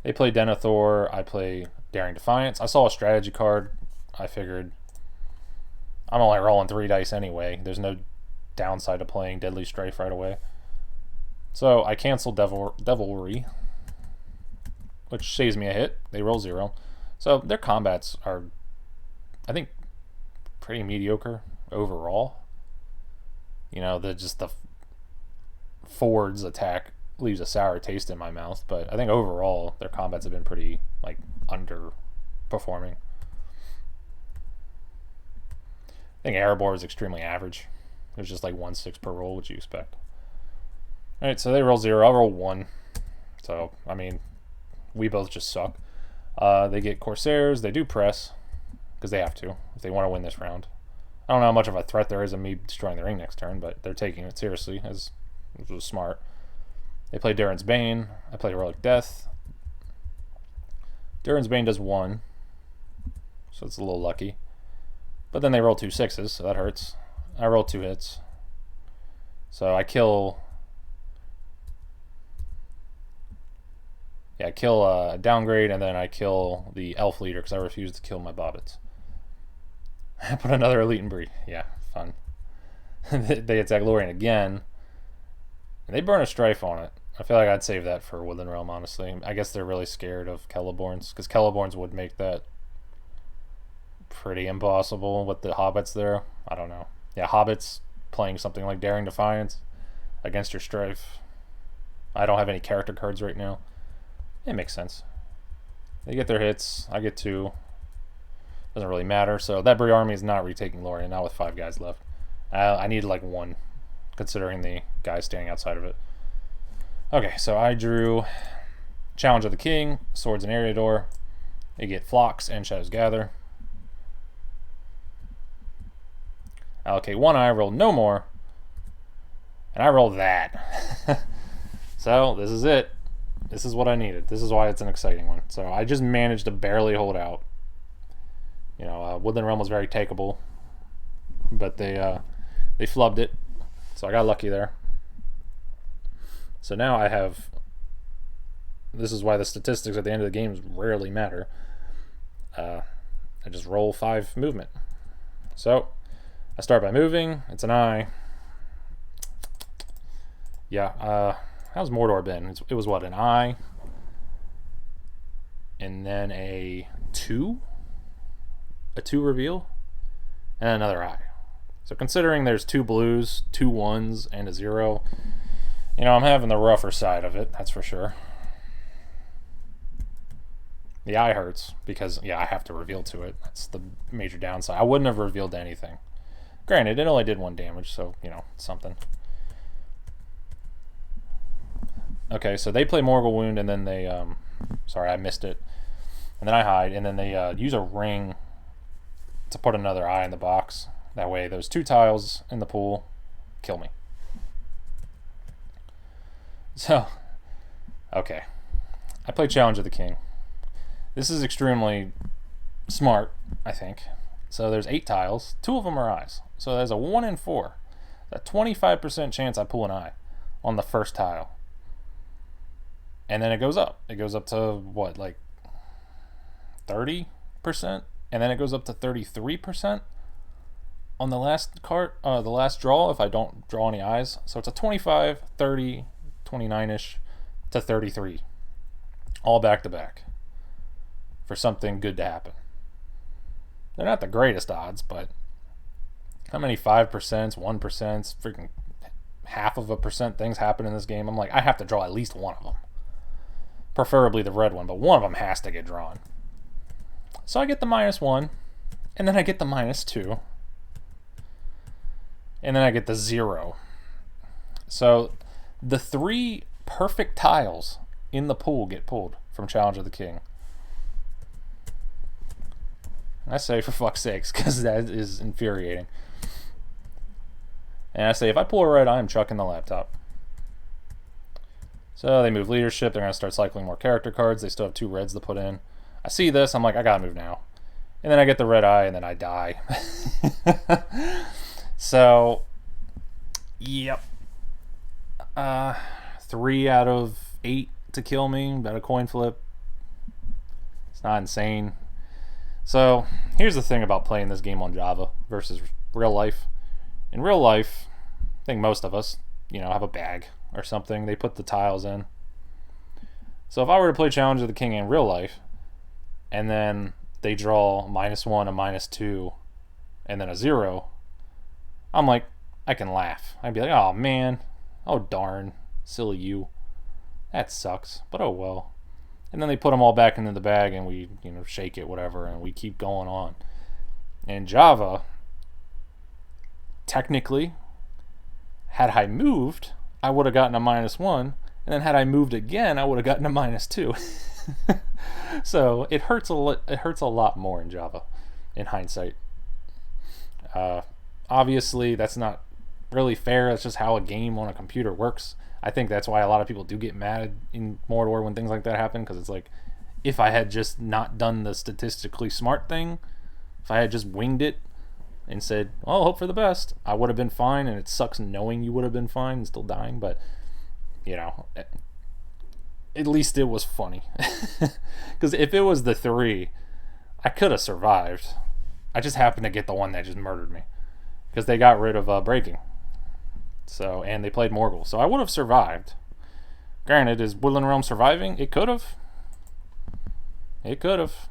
They play Denethor. I play Daring Defiance. I saw a strategy card. I figured I'm only rolling 3 dice anyway. There's no downside to playing Deadly Strife right away. So I cancel Devilry, which saves me a hit. They roll 0. So their combats are, I think, pretty mediocre overall. The Ford's attack leaves a sour taste in my mouth, but I think overall their combats have been pretty underperforming. I think Erebor is extremely average. There's just 1/6 per roll, which you expect. Alright, so they roll 0, I'll roll 1. So, I mean, we both just suck. They get Corsairs, they do press, because they have to, if they want to win this round. I don't know how much of a threat there is of me destroying the ring next turn, but they're taking it seriously, which was smart. They play Durin's Bane. I play Heroic Death. Durin's Bane does 1, so it's a little lucky. But then they roll 2 6s, so that hurts. I roll 2 hits. So I kill... Yeah, I kill downgrade, and then I kill the elf leader because I refuse to kill my bobbits. I put another elite and breed. Yeah, fun. They attack Lorien again. And they burn a strife on it. I feel like I'd save that for Woodland Realm, honestly. I guess they're really scared of Celeborns, because Celeborns would make that pretty impossible with the hobbits there. I don't know. Yeah, hobbits playing something like Daring Defiance against your strife. I don't have any character cards right now. It makes sense. They get their hits. I get 2. Doesn't really matter. So that Bree army is not retaking Lorien, not with 5 guys left. I need like 1, considering the guys standing outside of it. Okay, so I drew Challenge of the King, Swords and Eriador. They get Flocks and Shadows Gather. Allocate 1 eye, roll no more. And I roll that. So this is it. This is what I needed. This is why it's an exciting one. So I just managed to barely hold out. You know, Woodland Realm was very takeable, but they flubbed it. So I got lucky there. So now I have... This is why the statistics at the end of the games rarely matter. I just roll 5 movement. So I start by moving. It's an eye. Yeah, how's Mordor been? It was what, an eye? And then a 2? A 2 reveal? And another eye. So considering there's 2 blues, 2 1s, and a 0, you know, I'm having the rougher side of it, that's for sure. The eye hurts because, yeah, I have to reveal to it. That's the major downside. I wouldn't have revealed anything. Granted, it only did 1 damage, so, you know, something. Okay, so they play Morgul Wound, and then they, sorry, I missed it. And then I hide, and then they use a ring to put another eye in the box. That way, those 2 tiles in the pool kill me. So, okay. I play Challenge of the King. This is extremely smart, I think. So there's 8 tiles. 2 of them are eyes. So there's a 1 in 4. A 25% chance I pull an eye on the first tile. And then it goes up. It goes up to, what, like 30%? And then it goes up to 33% on the last card, the last draw, if I don't draw any eyes. So it's a 25, 30, 29-ish to 33. All back to back for something good to happen. They're not the greatest odds, but how many 5%, 1%, freaking half of a percent things happen in this game? I'm like, I have to draw at least one of them. Preferably the red one, but one of them has to get drawn. So I get the -1, and then I get the -2, and then I get the 0. So the 3 perfect tiles in the pool get pulled from Challenge of the King. I say for fuck's sakes, because that is infuriating. And I say, if I pull a red, I'm chucking the laptop. So they move leadership. They're going to start cycling more character cards. They still have 2 reds to put in. I see this. I'm like, I got to move now. And then I get the red eye, and then I die. So, yep. 3 out of 8 to kill me. About a coin flip. It's not insane. So, here's the thing about playing this game on Java versus real life. In real life, I think most of us, you know, have a bag or something. They put the tiles in. So if I were to play Challenge of the King in real life, and then they draw -1, a -2, and then a 0, I'm like, I can laugh. I'd be like, oh man, oh darn, silly you. That sucks, but oh well. And then they put them all back into the bag, and we, you know, shake it, whatever, and we keep going on. In Java, technically, had I moved, I would have gotten a -1, and then had I moved again, I would have gotten a -2. So it hurts a lot more in Java, in hindsight. Obviously, that's not really fair. That's just how a game on a computer works. I think that's why a lot of people do get mad in Mordor when things like that happen, because it's like, if I had just not done the statistically smart thing, if I had just winged it, and said, "Oh, hope for the best," I would have been fine. And it sucks knowing you would have been fine and still dying, but you know, at least it was funny. Because if it was the 3, I could have survived. I just happened to get the one that just murdered me because they got rid of breaking. So, and they played Morgul, so I would have survived. Granted, is Woodland Realm surviving? It could have. It could have.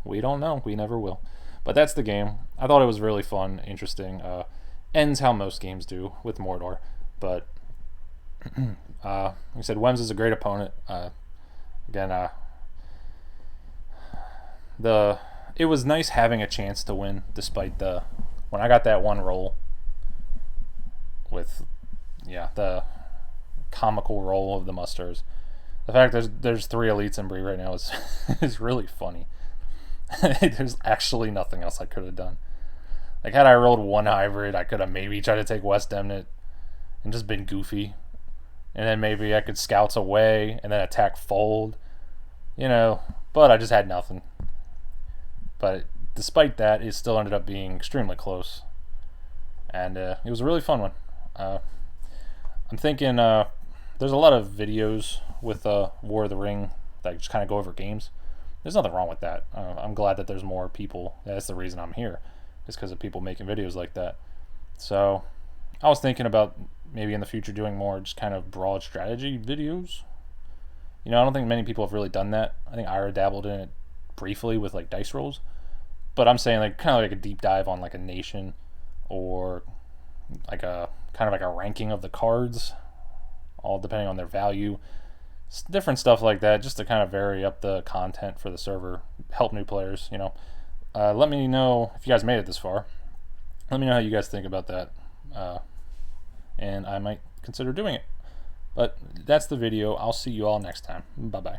We don't know. We never will. But that's the game. I thought it was really fun, interesting. Ends how most games do with Mordor. But, like I said, Wems is a great opponent. Again, it was nice having a chance to win despite when I got that one roll with, the comical roll of the musters. The fact there's 3 elites in Bree right now is really funny. There's actually nothing else I could have done. Like, had I rolled 1 hybrid, I could have maybe tried to take West Demnit and just been goofy. And then maybe I could scouts away and then attack Fold. But I just had nothing. But despite that, it still ended up being extremely close. And it was a really fun one. I'm thinking there's a lot of videos with War of the Ring that just kind of go over games. There's nothing wrong with that. I'm glad that there's more people. That's the reason I'm here, is because of people making videos like that. So I was thinking about maybe in the future doing more just kind of broad strategy videos. I don't think many people have really done that. I think Ira dabbled in it briefly with like dice rolls. But I'm saying like kind of like a deep dive on like a nation, or like a kind of like a ranking of the cards, all depending on their value. Different stuff like that, just to kind of vary up the content for the server, help new players. Let me know if you guys made it this far. Let me know how you guys think about that, and I might consider doing it. But that's the video. I'll see you all next time. Bye bye.